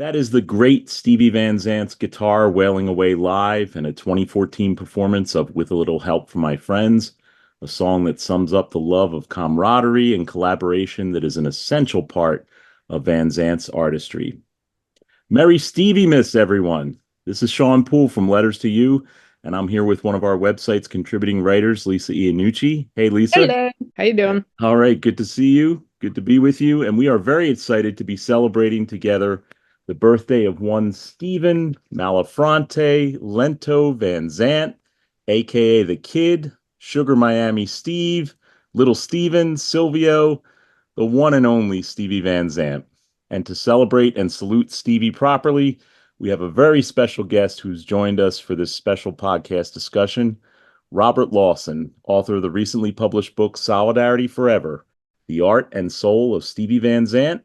That is the great Stevie Van Zandt's guitar wailing away live and a 2014 performance of With a Little Help from My Friends, a song that sums up the love of camaraderie and collaboration that is an essential part of Van Zandt's artistry. Merry Steviemas, everyone. This is Sean Poole from Letters to You, and I'm here with one of our website's contributing writers, Lisa Iannucci. Hey, Lisa. Hello. How you doing? All right, good to see you. Good to be with you. And we are very excited to be celebrating together the birthday of one Stephen Malafronte Lento Van Zant, aka the Kid, Sugar Miami Steve, Little Steven, Silvio, the one and only Stevie Van Zant. And to celebrate and salute Stevie properly, we have a very special guest who's joined us for this special podcast discussion. Robert Lawson, author of the recently published book Solidarity Forever, The Art and Soul of Stevie Van Zandt,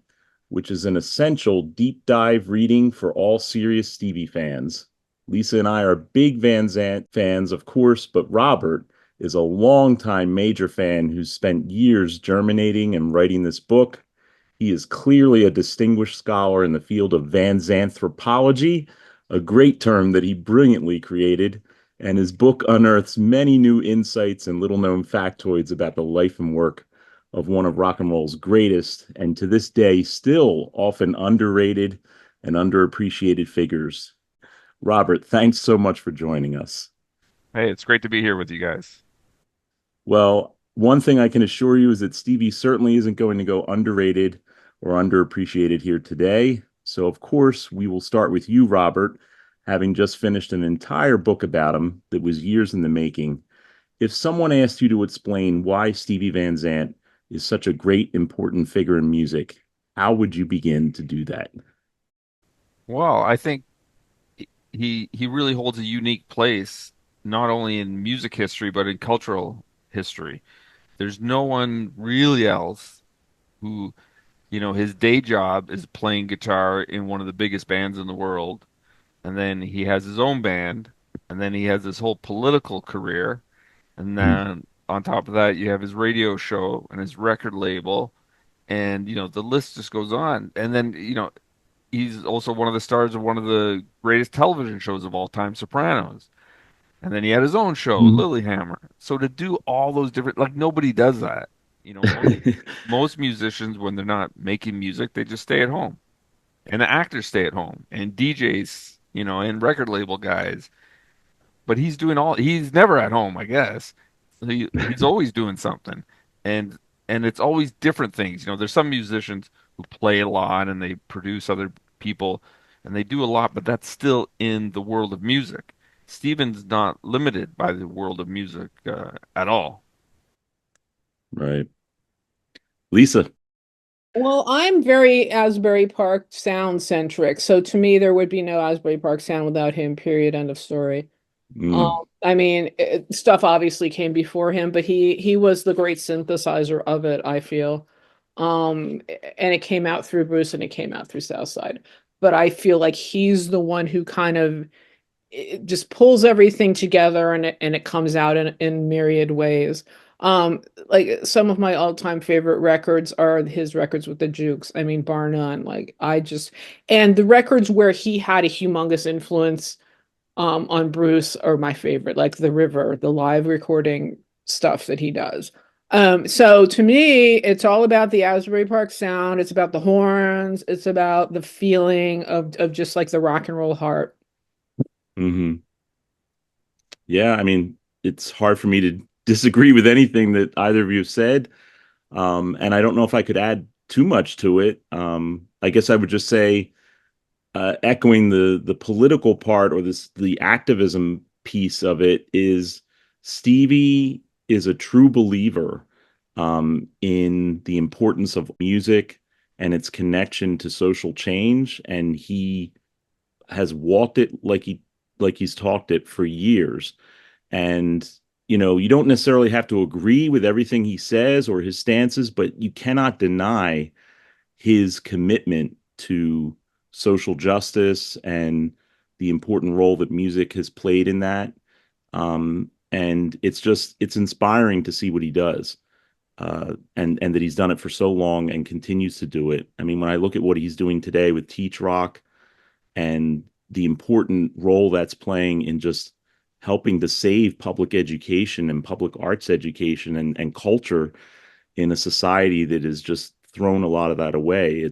which is an essential deep dive reading for all serious Stevie fans. Lisa and I are big Van Zandt fans, of course, but Robert is a longtime major fan who's spent years germinating and writing this book. He is clearly a distinguished scholar in the field of Van Zanthropology, a great term that he brilliantly created, and his book unearths many new insights and little known factoids about the life and work of one of rock and roll's greatest, and to this day, still often underrated and underappreciated figures. Robert, thanks so much for joining us. Hey, it's great to be here with you guys. Well, one thing I can assure you is that Stevie certainly isn't going to go underrated or underappreciated here today. So, of course, we will start with you, Robert, having just finished an entire book about him that was years in the making. If someone asked you to explain why Stevie Van Zandt is such a great, important figure in music, how would you begin to do that? Well, I think he really holds a unique place, not only in music history, but in cultural history. There's no one really else who, his day job is playing guitar in one of the biggest bands in the world, and then he has his own band, and then he has this whole political career, and Mm, then on top of that, you have his radio show and his record label, and the list just goes on. And then, he's also one of the stars of one of the greatest television shows of all time, Sopranos. And then he had his own show, mm. Lilyhammer. So to do all those different, like nobody does that. Most musicians, when they're not making music, they just stay at home. And the actors stay at home, and DJs, and record label guys. But he's never at home, I guess. He's always doing something. And and it's always different things. There's some musicians who play a lot and they produce other people and they do a lot, but that's still in the world of music. Steven's not limited by the world of music at all. Right. Lisa. Well, I'm very Asbury Park sound centric. So to me, there would be no Asbury Park sound without him, period, end of story. Mm, I mean, stuff obviously came before him, but he was the great synthesizer of it, I feel. And it came out through Bruce and it came out through Southside. But I feel like he's the one who kind of it just pulls everything together and it comes out in myriad ways. Like some of my all-time favorite records are his records with the Jukes. I mean, bar none. And the records where he had a humongous influence on Bruce are my favorite, like The River, the live recording stuff that he does. So to me, it's all about the Asbury Park sound. It's about the horns. It's about the feeling of just like the rock and roll heart. hmm Yeah, I mean, it's hard for me to disagree with anything that either of you have said. And I don't know if I could add too much to it. I guess I would just say, echoing the political part or the activism piece of it is Stevie is a true believer in the importance of music and its connection to social change, and he has walked it like he's talked it for years. And you don't necessarily have to agree with everything he says or his stances, but you cannot deny his commitment to social justice and the important role that music has played in that. And it's inspiring to see what he does, and that he's done it for so long and continues to do it. I mean, when I look at what he's doing today with Teach Rock, and the important role that's playing in just helping to save public education and public arts education and culture in a society that has just thrown a lot of that away.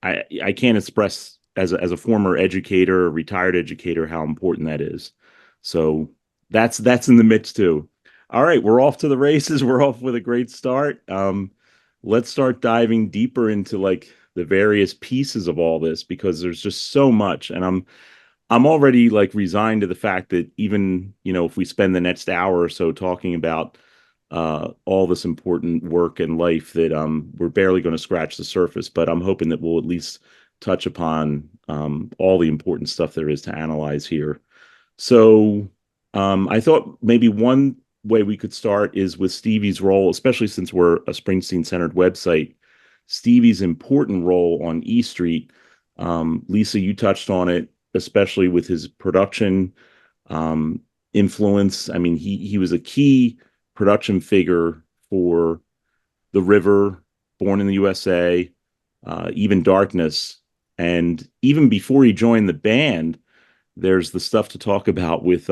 I can't express as a former educator, a retired educator, how important that is. So that's in the mix too. All right, we're off to the races. We're off with a great start. Let's start diving deeper into like the various pieces of all this because there's just so much, and I'm already like resigned to the fact that even, if we spend the next hour or so talking about all this important work and life that we're barely going to scratch the surface, but I'm hoping that we'll at least touch upon all the important stuff there is to analyze here. So I thought maybe one way we could start is with Stevie's role, especially since we're a Springsteen centered website. Stevie's important role on E Street. Lisa, you touched on it, especially with his production um, influence. I mean, he was a key production figure for The River, Born in the USA, even Darkness, and even before he joined the band, there's the stuff to talk about with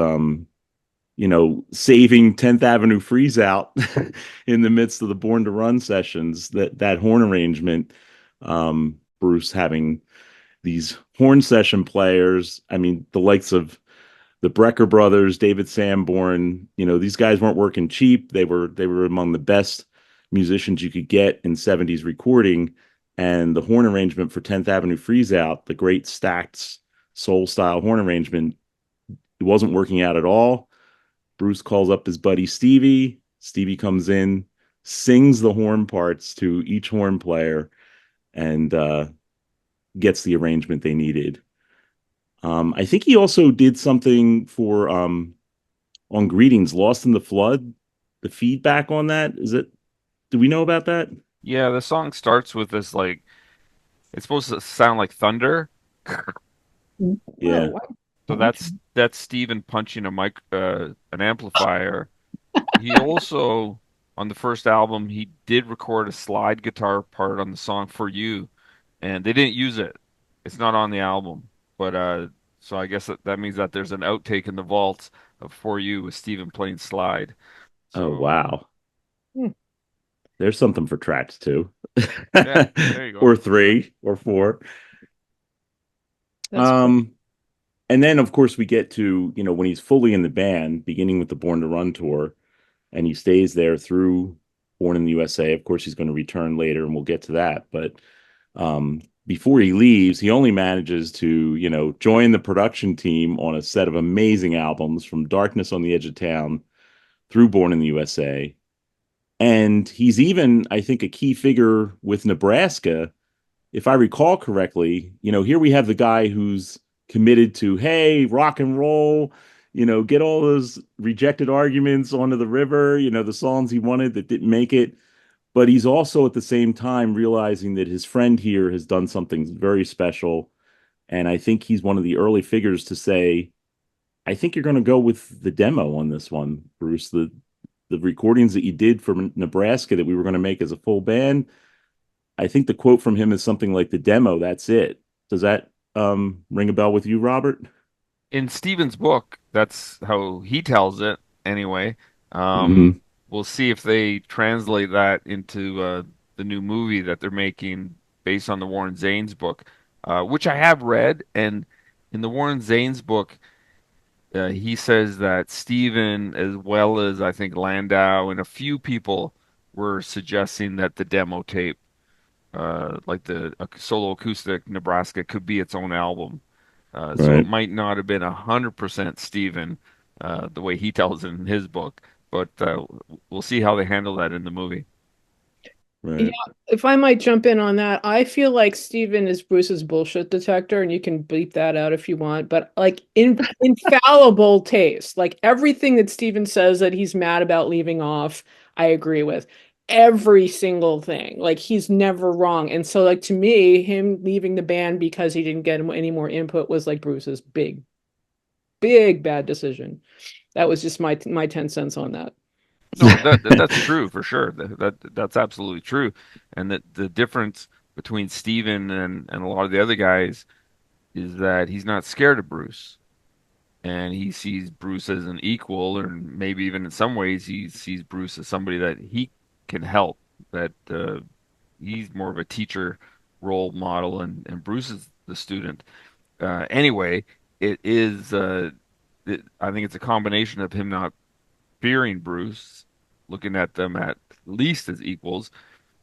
saving 10th Avenue Freeze out in the midst of the Born to Run sessions. That horn arrangement, Bruce having these horn session players. I mean, the likes of the Brecker brothers, David Sanborn, these guys weren't working cheap. They were among the best musicians you could get in 70s recording. And the horn arrangement for 10th Avenue Freeze Out, the great Stax soul style horn arrangement, it wasn't working out at all. Bruce calls up his buddy Stevie. Stevie comes in, sings the horn parts to each horn player, and gets the arrangement they needed. I think he also did something for on Greetings, Lost in the Flood. The feedback on that, do we know about that? Yeah, the song starts with this like it's supposed to sound like thunder. Oh, Yeah. wow. So Okay. that's Steven punching an amplifier. He also on the first album he did record a slide guitar part on the song For You, and they didn't use it. It's not on the album. But so I guess that means that there's an outtake in the vaults of For You with Steven playing slide. Oh, So wow. Hmm, There's something for tracks too. yeah, there you go. Or three or four. that's cool. Um, and then of course we get to, when he's fully in the band, beginning with the Born to Run tour, and he stays there through Born in the USA. Of course, he's going to return later, and we'll get to that. But before he leaves, he only manages to, join the production team on a set of amazing albums from Darkness on the Edge of Town through Born in the USA. And he's even, I think, a key figure with Nebraska. If I recall correctly, here we have the guy who's committed to, hey, rock and roll, get all those rejected arguments onto the river, the songs he wanted that didn't make it. But he's also at the same time realizing that his friend here has done something very special. And I think he's one of the early figures to say, I think you're going to go with the demo on this one, Bruce. The recordings that you did for Nebraska that we were going to make as a full band. I think the quote from him is something like the demo, that's it. Does that ring a bell with you, Robert? In Steven's book, that's how he tells it anyway. Um, Mm-hmm. we'll see if they translate that into the new movie that they're making based on the Warren Zanes book, which I have read. And in the Warren Zanes book, he says that Steven, as well as I think Landau and a few people, were suggesting that the demo tape, like the solo acoustic Nebraska, could be its own album. So it Right, might not have been 100% Steven, the way he tells it in his book, but we'll see how they handle that in the movie. Yeah, right. if I might jump in on that, I feel like Steven is Bruce's bullshit detector, and you can bleep that out if you want, but like in infallible taste. Like everything that Steven says that he's mad about leaving off, I agree with. Every single thing. Like he's never wrong. And so like to me, him leaving the band because he didn't get any more input was like Bruce's big, big bad decision. That was just my 10 cents on that. No, that's true for sure. That's absolutely true. And that the difference between Steven and a lot of the other guys, is that he's not scared of Bruce, and he sees Bruce as an equal, or maybe even in some ways he sees Bruce as somebody that he can help. That he's more of a teacher role model, and Bruce is the student. Anyway, it is. I think it's a combination of him not fearing Bruce, looking at them at least as equals,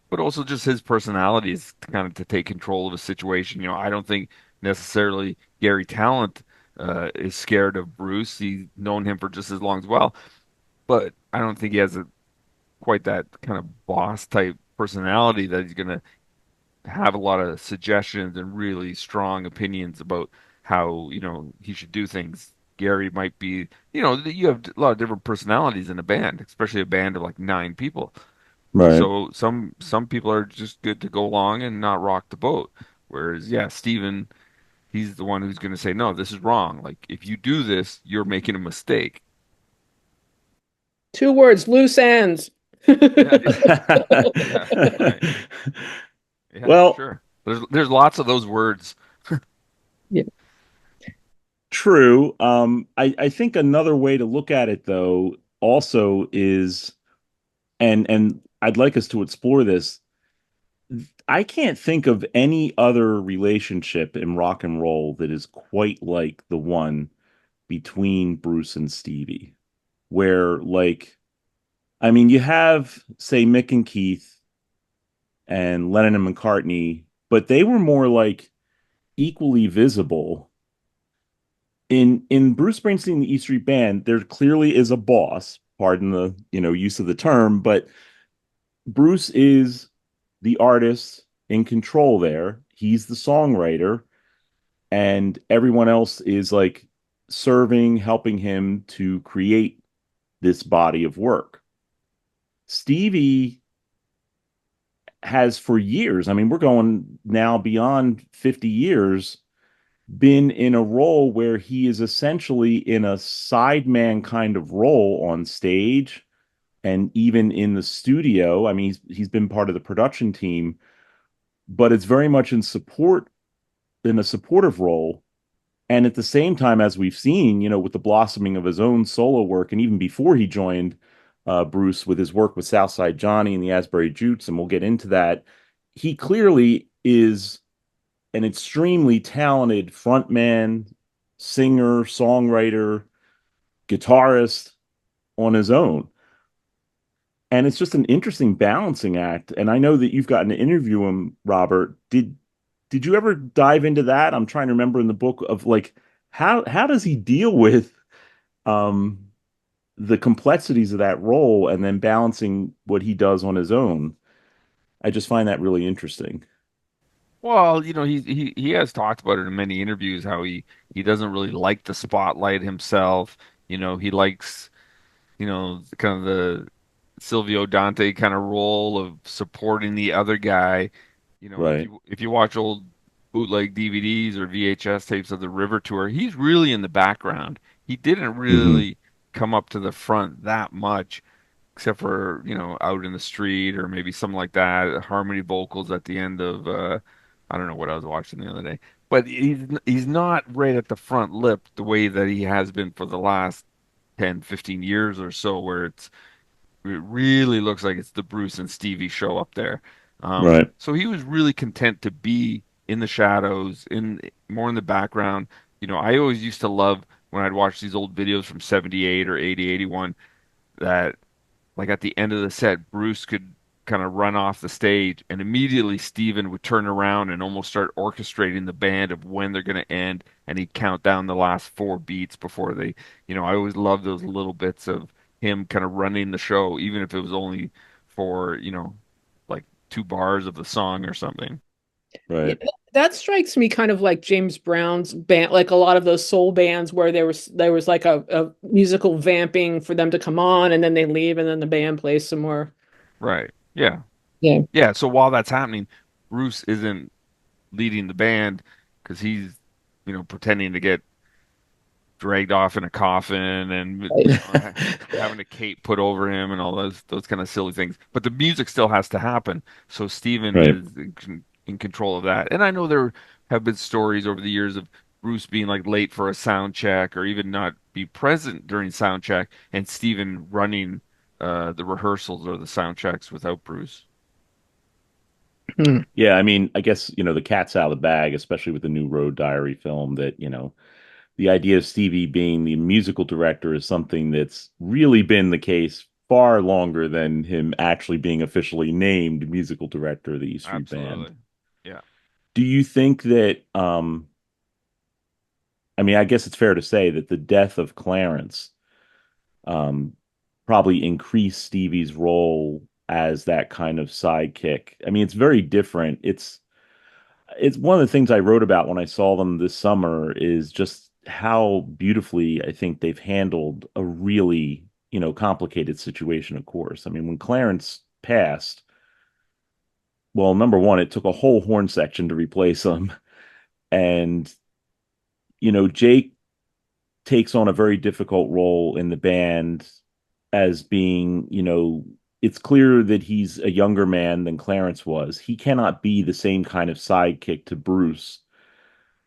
but also just his personality is kind of to take control of a situation. I don't think necessarily Gary Talent is scared of Bruce. He's known him for just as long as well, but I don't think he has quite that kind of boss type personality that he's going to have a lot of suggestions and really strong opinions about how, he should do things. Gary might be, you have a lot of different personalities in a band, especially a band of like 9 people. Right. So some people are just good to go along and not rock the boat. Whereas, yeah, Steven, he's the one who's going to say, no, this is wrong. Like if you do this, you're making a mistake. 2 words, loose ends. Yeah, yeah, right. Yeah, for Well, sure. There's lots of those words. Yeah. true. I think another way to look at it though also is, and I'd like us to explore this. I can't think of any other relationship in rock and roll that is quite like the one between Bruce and Stevie, where like, I mean, you have, say, Mick and Keith and Lennon and McCartney, but they were more like equally visible. In Bruce Springsteen, the E Street Band, there clearly is a boss, pardon the, use of the term, but Bruce is the artist in control there. He's the songwriter, and everyone else is like serving, helping him to create this body of work. Stevie has for years, I mean, we're going now beyond 50 years, been in a role where he is essentially in a sideman kind of role on stage and even in the studio. I mean, he's been part of the production team, but it's very much in a supportive role. And at the same time, as we've seen, with the blossoming of his own solo work, and even before he joined Bruce with his work with Southside Johnny and the Asbury Jutes, and we'll get into that, he clearly is an extremely talented frontman, singer, songwriter, guitarist on his own. And it's just an interesting balancing act. And I know that you've gotten to interview him, Robert. Did you ever dive into that? I'm trying to remember in the book of like how does he deal with um the complexities of that role and then balancing what he does on his own. I just find that really interesting. Well, he has talked about it in many interviews how he doesn't really like the spotlight himself. He likes, kind of the Silvio Dante kind of role of supporting the other guy. If Right. you watch old bootleg DVDs or VHS tapes of the River Tour, he's really in the background. He didn't Hmm. really come up to the front that much, except for, out in the street or maybe something like that, harmony vocals at the end of I don't know what I was watching the other day. But he's not right at the front lip the way that he has been for the last 10, 15 years or so, where it really looks like it's the Bruce and Stevie show up there. Right. So he was really content to be in the shadows, in more in the background. I always used to love when I'd watch these old videos from 78 or 80, 81 that like at the end of the set, Bruce could kind of run off the stage, and immediately Steven would turn around and almost start orchestrating the band of when they're going to end, and he'd count down the last 4 beats before they, I always loved those little bits of him kind of running the show, even if it was only for, like 2 bars of the song or something. Yeah, Right. that strikes me kind of like James Brown's band, like a lot of those soul bands where there was like a musical vamping for them to come on and then they leave and then the band plays some more. Right. Yeah. Yeah. Yeah. So while that's happening, Bruce isn't leading the band because he's, pretending to get dragged off in a coffin and having a cape put over him and all those kind of silly things. But the music still has to happen. So Steven Right. is in control of that. And I know there have been stories over the years of Bruce being like late for a sound check or even not be present during sound check, and Steven running the rehearsals or the sound checks without Bruce. Hmm. Yeah, I mean, I guess, the cat's out of the bag, especially with the new Road Diary film, that, the idea of Stevie being the musical director is something that's really been the case far longer than him actually being officially named musical director of the E Street Band. Absolutely. Yeah. Do you think that, I mean, I guess it's fair to say that the death of Clarence um, probably increased Stevie's role as that kind of sidekick. I mean, it's very different. It's one of the things I wrote about when I saw them this summer is just how beautifully I think they've handled a really, complicated situation, of course. I mean, when Clarence passed, well, number one, it took a whole horn section to replace him. And, Jake takes on a very difficult role in the band as being, it's clear that he's a younger man than Clarence was. He cannot be the same kind of sidekick to Bruce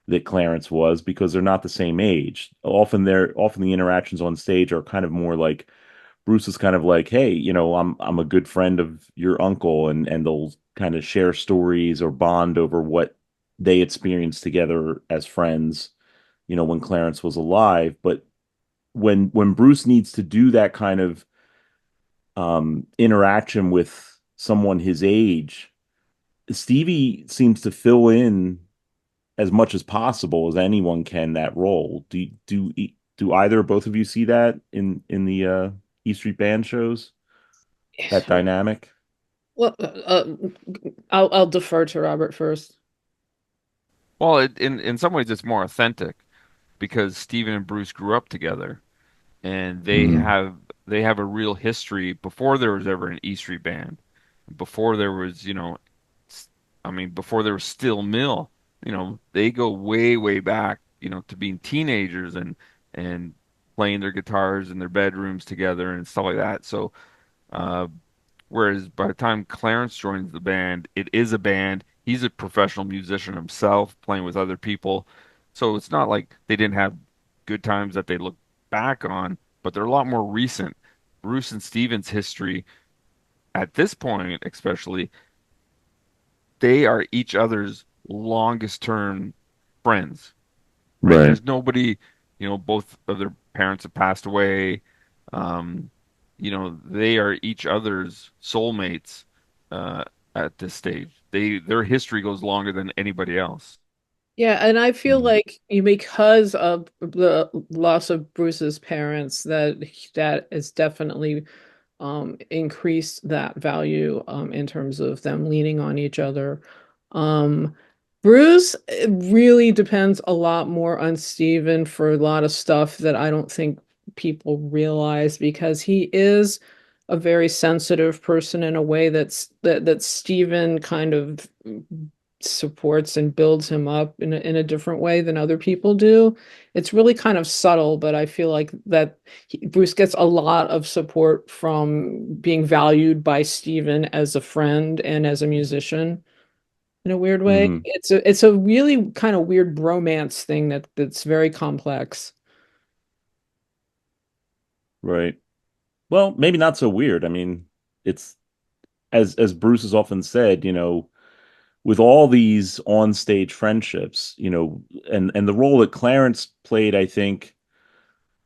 that Clarence was because they're not the same age. Often the interactions on stage are kind of more like Bruce is kind of like, hey, I'm a good friend of your uncle, and they'll kind of share stories or bond over what they experienced together as friends, when Clarence was alive. But when Bruce needs to do that kind of interaction with someone his age, Stevie seems to fill in as much as possible as anyone can that role. Do either or both of you see that in the E Street Band shows? That dynamic? Well, I'll defer to Robert first. Well, in some ways it's more authentic because Steven and Bruce grew up together and Mm, they have a real history before there was ever an E Street Band, before there was, s- I mean, before there was Still Mill, they go way, way back, to being teenagers and playing their guitars in their bedrooms together and stuff like that. So, uh, whereas by the time Clarence joins the band, it is a band. He's a professional musician himself, playing with other people. So it's not like they didn't have good times that they look back on, but they're a lot more recent. Bruce and Steven's history at this point, especially, they are each other's longest term friends, right? right. There's nobody, both of their parents have passed away. Um, they are each other's soulmates uh, at this stage. Their history goes longer than anybody else. Yeah, and I feel Mm, like because of the loss of Bruce's parents, that is definitely increased that value in terms of them leaning on each other. Um, Bruce really depends a lot more on Steven for a lot of stuff that I don't think people realize because he is a very sensitive person in a way that Steven kind of supports and builds him up in a different way than other people do. It's really kind of subtle, but I feel like that Bruce gets a lot of support from being valued by Steven as a friend and as a musician in a weird way. hmm It's a really kind of weird bromance thing that's very complex. right. Well, maybe not so weird. I mean, it's as Bruce has often said, with all these on-stage friendships, and the role that Clarence played, I think,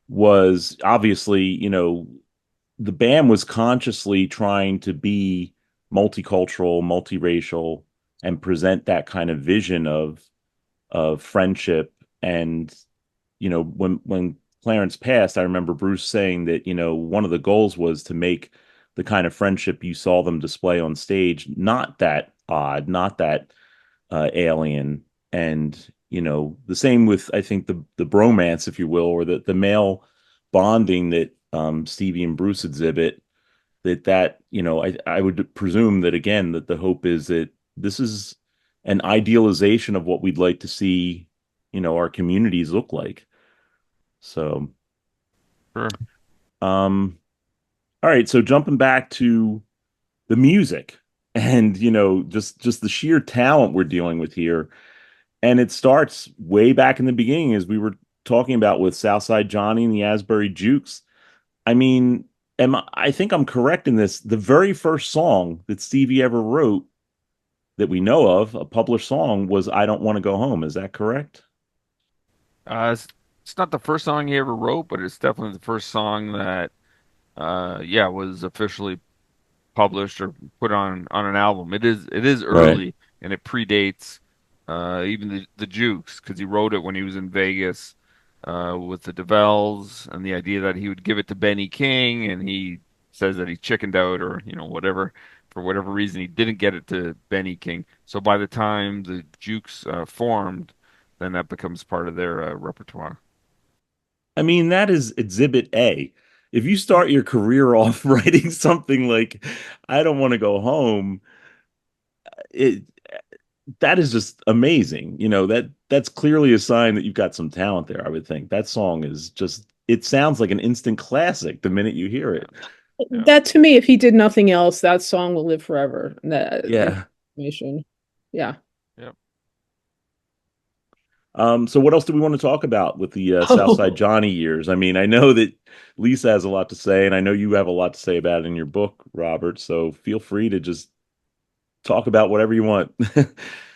was obviously, the band was consciously trying to be multicultural, multiracial, and present that kind of vision of friendship. And when Clarence passed, I remember Bruce saying that one of the goals was to make the kind of friendship you saw them display on stage not that odd, not that alien. And the same with I think the bromance, if you will, or the male bonding that Stevie and Bruce exhibit. I would presume that again that the hope is that this is an idealization of what we'd like to see our communities look like. So Sure. um all right, so jumping back to the music and just the sheer talent we're dealing with here. And it starts way back in the beginning, as we were talking about with Southside Johnny and the Asbury Jukes. I mean, I think I'm correct in this. The very first song that Stevie ever wrote that we know of, a published song, was I Don't Want to Go Home. Is that correct? It's not the first song he ever wrote, but it's definitely the first song that yeah, was officially published or put on an album. It is Right. early and it predates even the Jukes because he wrote it when he was in Vegas with the DeVelles and the idea that he would give it to Benny King and he says that he chickened out or whatever for whatever reason he didn't get it to Benny King. So by the time the Jukes formed, then that becomes part of their repertoire. I mean, that is exhibit A. If you start your career off writing something like I Don't Want to Go Home, it that is just amazing. That's clearly a sign that you've got some talent there, I would think. That song is just it sounds like an instant classic the minute you hear it. Yeah, That to me, if he did nothing else, that song will live forever. That Yeah. information. Yeah. yeah. So what else do we want to talk about with the Southside Johnny years? I mean, I know that Lisa has a lot to say, and I know you have a lot to say about it in your book, Robert. So feel free to just talk about whatever you want.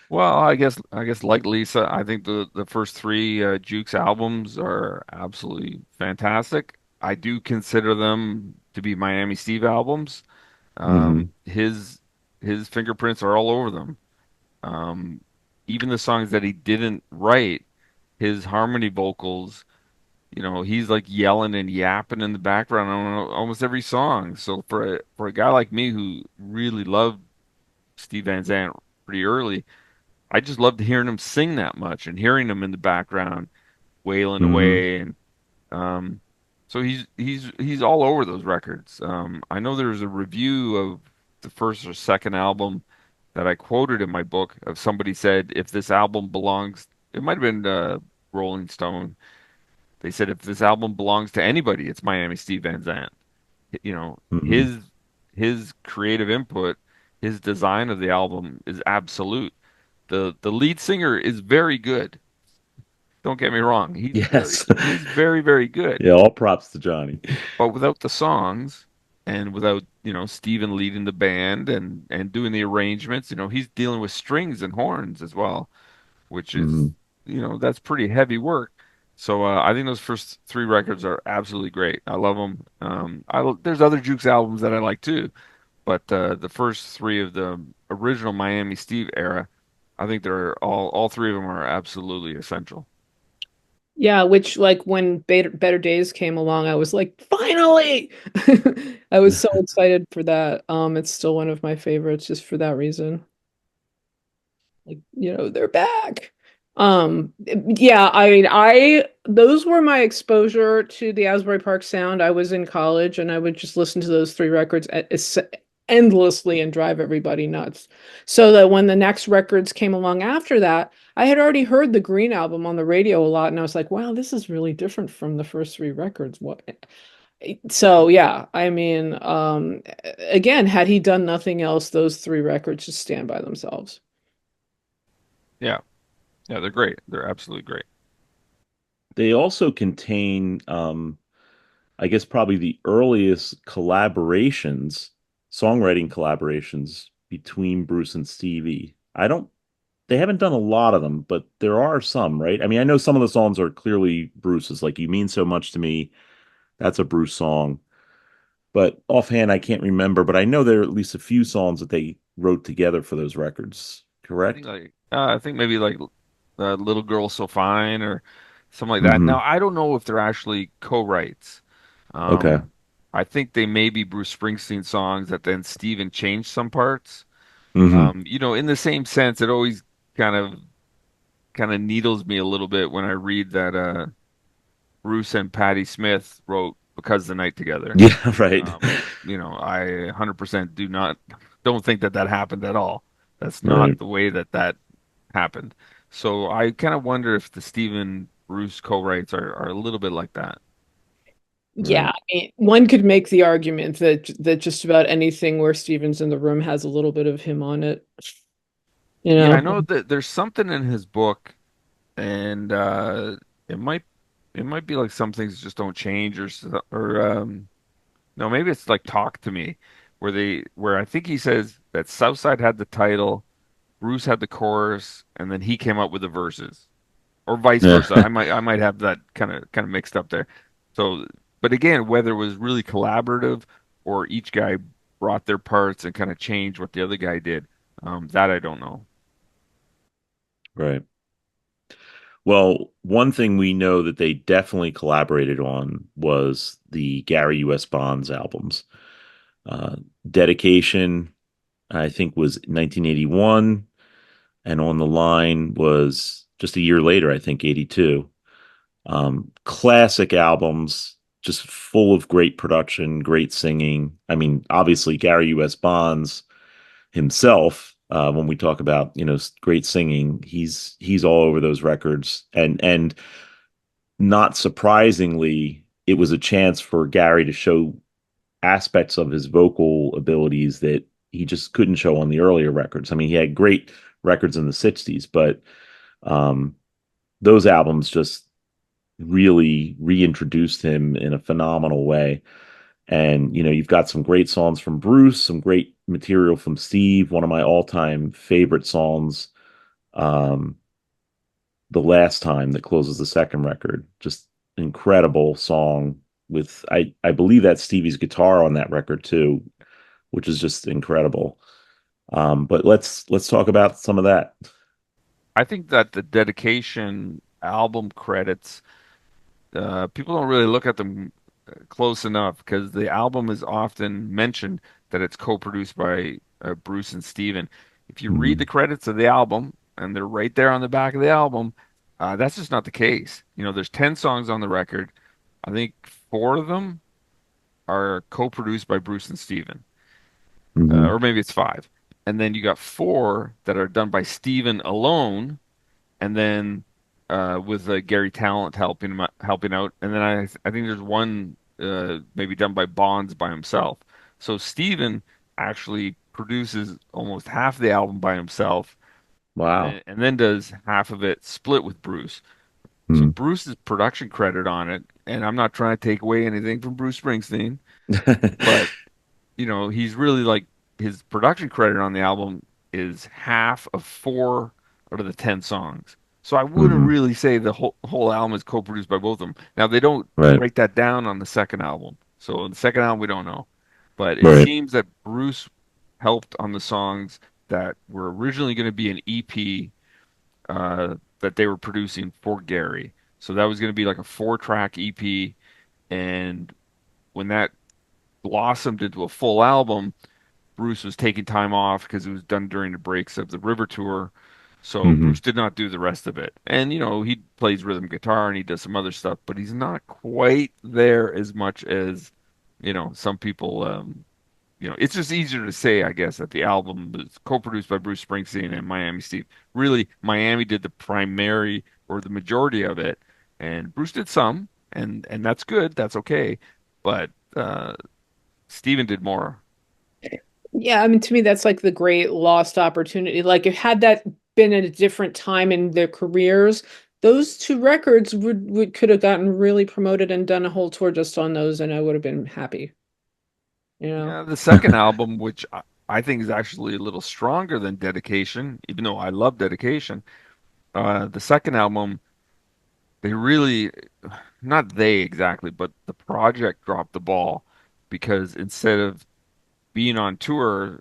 Well, I guess like Lisa, I think the first three Jukes albums are absolutely fantastic. I do consider them to be Miami Steve albums. Hmm. His fingerprints are all over them. Um, Even the songs that he didn't write, his harmony vocals, he's like yelling and yapping in the background on almost every song. So for a guy like me who really loved Steve Van Zandt pretty early. I just loved hearing him sing that much and hearing him in the background wailing Hmm. away and um so he's all over those records. I know there's a review of the first or second album that I quoted in my book of somebody said if this album belongs it might have been Rolling Stone. They said if this album belongs to anybody, it's Miami Steve Van Zandt. You know, Hmm. his creative input, his design of the album is absolute. The lead singer is very good. Don't get me wrong. Yes. He's very, very good. Yeah, all props to Johnny. But without the songs and without, Steven leading the band and doing the arrangements, he's dealing with strings and horns as well, which is, Hmm. that's pretty heavy work. So I think those first three records are absolutely great. I love them. There's other Jukes albums that I like too, but the first three of the original Miami Steve era, I think they're all three of them are absolutely essential. Yeah, which like when Better Days came along, I was like, finally! I was so excited for that. It's still one of my favorites just for that reason. Like, they're back. Yeah, I mean, those were my exposure to the Asbury Park sound. I was in college and I would just listen to those three records endlessly and drive everybody nuts. So that when the next records came along after that, I had already heard the Green album on the radio a lot, and I was like, wow, this is really different from the first three records. What? So yeah, I mean, again, had he done nothing else, those three records just stand by themselves. Yeah, yeah, they're great. They're absolutely great. They also contain, I guess, probably the earliest songwriting collaborations between Bruce and Stevie. They haven't done a lot of them, but there are some, right? I mean, I know some of the songs are clearly Bruce's, like You Mean So Much to Me. That's a Bruce song. But offhand, I can't remember, but I know there are at least a few songs that they wrote together for those records, correct? I think maybe like Little Girl So Fine or something like that. Now Hmm. I don't know if they're actually co-writes. Okay. Um, I think they may be Bruce Springsteen songs that then Steven changed some parts. Hmm. In the same sense, it always kind of kind of needles me a little bit when I read that Bruce and Patti Smith wrote Because the Night Together. Yeah, right. I 100% don't think that that happened at all. That's not Right. the way that that happened. So I kind of wonder if the Stephen Bruce co-writes are a little bit like that. Yeah, Right. I mean, one could make the argument that just about anything where Steven's in the room has a little bit of him on it, you Yeah, I know. know that there's something in his book. and it might it might be like some things just don't change or no, maybe it's like Talk to Me, where I think he says that Southside had the title, Bruce had the chorus, and then he came up with the verses, or vice Yeah. versa. I might have that kind of mixed up there. So, but again, whether it was really collaborative or each guy brought their parts and kind of changed what the other guy did, that I don't know. Right. Well, one thing we know that they definitely collaborated on was the Gary U.S. Bonds albums. Uh, Dedication, I think, was 1981, and On the Line was just a year later, I think, 82. Classic albums, just full of great production, great singing. I mean, obviously, Gary U.S. Bonds himself, when we talk about, great singing, he's all over those records. And not surprisingly, it was a chance for Gary to show aspects of his vocal abilities that he just couldn't show on the earlier records. I mean, he had great records in the 60s, but um, those albums just really reintroduced him in a phenomenal way. And, you've got some great songs from Bruce, some great material from Steve. One of my all-time favorite songs, um, The Last Time, that closes the second record. Just incredible song with, I believe that's Stevie's guitar on that record too, which is just incredible. But let's talk about some of that. I think that the Dedication album credits, people don't really look at them close enough because the album is often mentioned that it's co-produced by Bruce and Steven. If you read the Mhm. credits of the album, and they're right there on the back of the album, that's just not the case. There's 10 songs on the record. I think four of them are co-produced by Bruce and Steven, Mhm. or maybe it's five. And then you got four that are done by Steven alone, and then with Gary Talent helping out, and then I think there's one maybe done by Bonds by himself. So Steven actually produces almost half the album by himself, Wow. and then does half of it split with Bruce. So Mhm. Bruce's production credit on it, and I'm not trying to take away anything from Bruce Springsteen, but he's really like his production credit on the album is half of four out of the 10 songs. So I wouldn't Mhm. really say the whole album is co-produced by both of them. Now they don't Right. write that down on the second album. So in the second album we don't know. But it Right. seems that Bruce helped on the songs that were originally going to be an EP that they were producing for Gary. So that was going to be like a four-track EP, and when that blossomed into a full album, Bruce was taking time off because it was done during the breaks of the River tour. So Bruce Mhm. did not do the rest of it. And he plays rhythm guitar and he does some other stuff, but he's not quite there as much as, some people it's just easier to say, I guess, that the album was co-produced by Bruce Springsteen and Miami Steve. Really, Miami did the primary or the majority of it, and Bruce did some, and that's good, that's okay. But Steven did more. Yeah, I mean, to me, that's like the great lost opportunity. Like, if had that been at a different time in their careers, those two records would could have gotten really promoted and done a whole tour just on those, and I would have been happy, you know? Yeah, the second album, which I think is actually a little stronger than Dedication, even though I love Dedication. The second album, they really, not they exactly, but the project dropped the ball because instead of being on tour,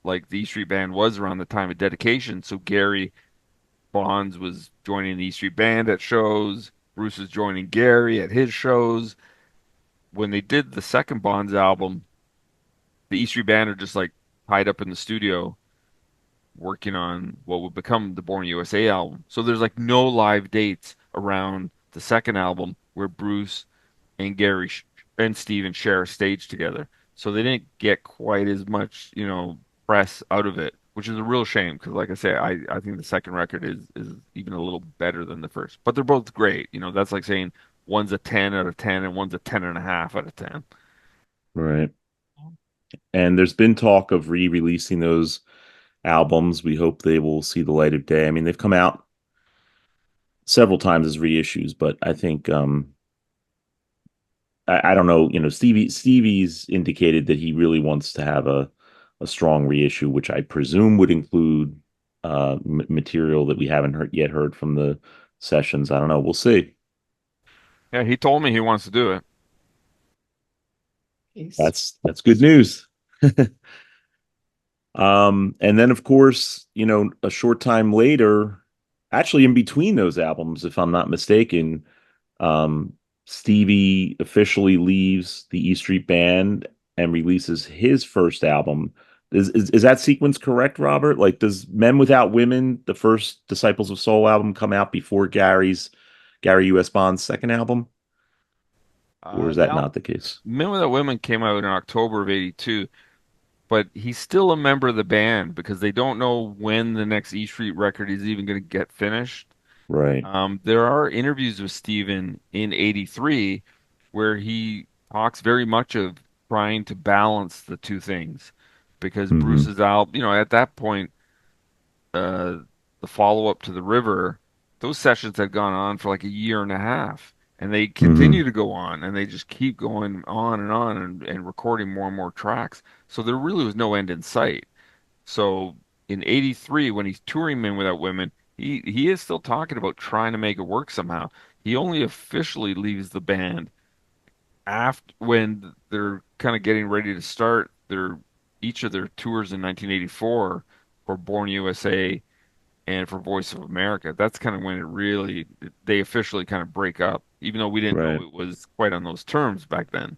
like the E Street Band was around the time of Dedication, so Gary Bonds was joining the E Street Band at shows, Bruce was joining Gary at his shows. When they did the second Bonds album, the E Street Band are just like tied up in the studio working on what would become the Born USA album. So there's like no live dates around the second album where Bruce and and Steven share a stage together. So they didn't get quite as much, press out of it, which is a real shame because, like I say, I think the second record is even a little better than the first. But they're both great. That's like saying one's a 10 out of 10 and one's a 10 and a half out of 10. Right. And there's been talk of re-releasing those albums. We hope they will see the light of day. I mean, they've come out several times as reissues, but I think I don't know, Stevie's indicated that he really wants to have a strong reissue, which I presume would include material that we haven't heard from the sessions. I don't know. We'll see. Yeah, he told me he wants to do it. He's That's good news. And then of course, a short time later, actually in between those albums, if I'm not mistaken, um, Stevie officially leaves the E Street Band and releases his first album. Is that sequence correct, Robert? Like, does Men Without Women, the first Disciples of Soul album, come out before Gary U.S. Bond's second album, or is The that album not the case? Men Without Women came out in October of '82, but he's still a member of the band because they don't know when the next E Street record is even going to get finished. Right. There are interviews with Steven in '83 where he talks very much of trying to balance the two things because Hmm. Bruce's album, at that point, uh, the follow-up to The River, those sessions had gone on for like a year and a half, and they Hmm. continue to go on, and they just keep going on and recording more and more tracks. So there really was no end in sight. So in '83, when he's touring Men Without Women, he is still talking about trying to make it work somehow. He only officially leaves the band after when they're kind of getting ready to start their each of their tours in 1984 for Born USA and for Voice of America. That's kind of when it really they officially kind of break up, even though we didn't know Right. it was quite on those terms back then.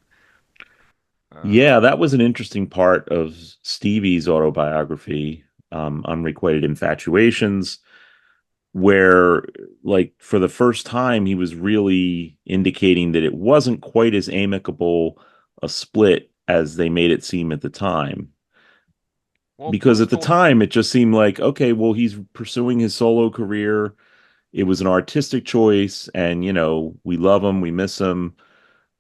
Uh, Yeah, that was an interesting part of Stevie's autobiography, Unrequited Infatuations, where, like, for the first time, he was really indicating that it wasn't quite as amicable a split as they made it seem at the time. well, Because Bruce at the told time, it just seemed like, okay, well, he's pursuing his solo career. It was an artistic choice, and, we love him, we miss him,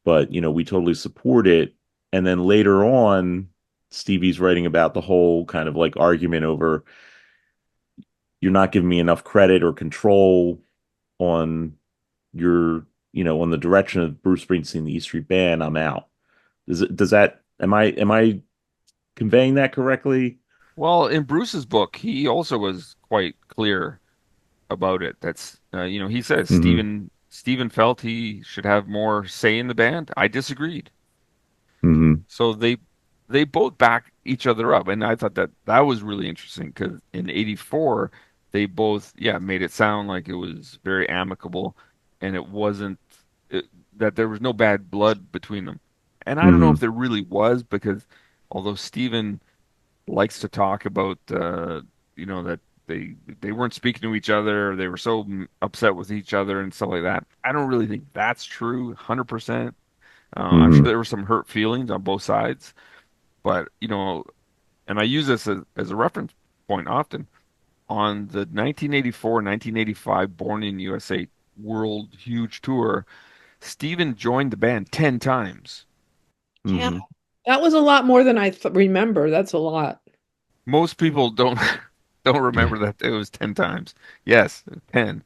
but we totally support it. And then later on, Stevie's writing about the whole kind of like argument over you're not giving me enough credit or control on on the direction of Bruce Springsteen, the E Street Band. I'm out. Does that am I conveying that correctly? Well, in Bruce's book, he also was quite clear about it. That's he says Hmm. Stephen felt he should have more say in the band. I disagreed. Hmm. So they both back each other up, and I thought that was really interesting because in '84 they both made it sound like it was very amicable, and it wasn't it, that there was no bad blood between them. And I don't know if Hmm. there really was because although Stephen likes to talk about that they weren't speaking to each other, or they were so upset with each other and stuff like that. I don't really think that's true 100%. I'm sure Hmm. there were some hurt feelings on both sides, but and I use this as a reference point often on the 1984-1985 Born in USA World Huge Tour. Steven joined the band 10 times. yeah, Hmm. that was a lot more than I remember. That's a lot. Most people don't don't remember that it was 10 times. Yes, 10.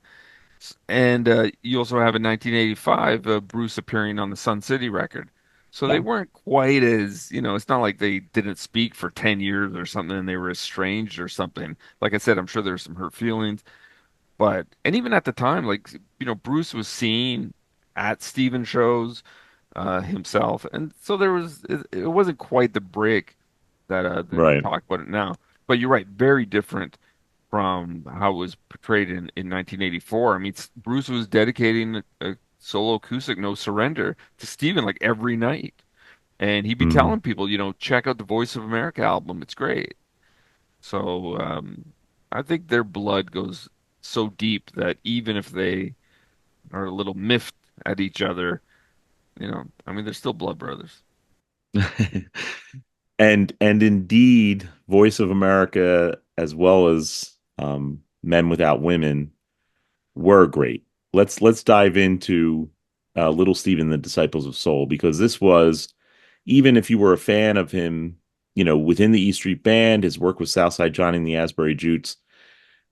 And you also have in 1985 Bruce appearing on the Sun City record. So they Yeah. weren't quite as, it's not like they didn't speak for 10 years or something and they were estranged or something. Like I said, I'm sure there's some hurt feelings. And even at the time, like, Bruce was seen at Steven shows himself. And so it wasn't quite the break that we Right. talk about it now. But you're right, very different from how it was portrayed in 1984. I mean, Bruce was dedicating a solo acoustic "No Surrender" to Steven like every night, and he'd be Hmm. telling people, check out the Voice of America album. It's great. So I think their blood goes so deep that even if they are a little miffed at each other, I mean, they're still blood brothers. And indeed, Voice of America, as well as Men Without Women, were great. Let's dive into Little Stephen, the Disciples of Soul, because this was, even if you were a fan of him, within the E Street Band, his work with Southside Johnny and the Asbury Jutes,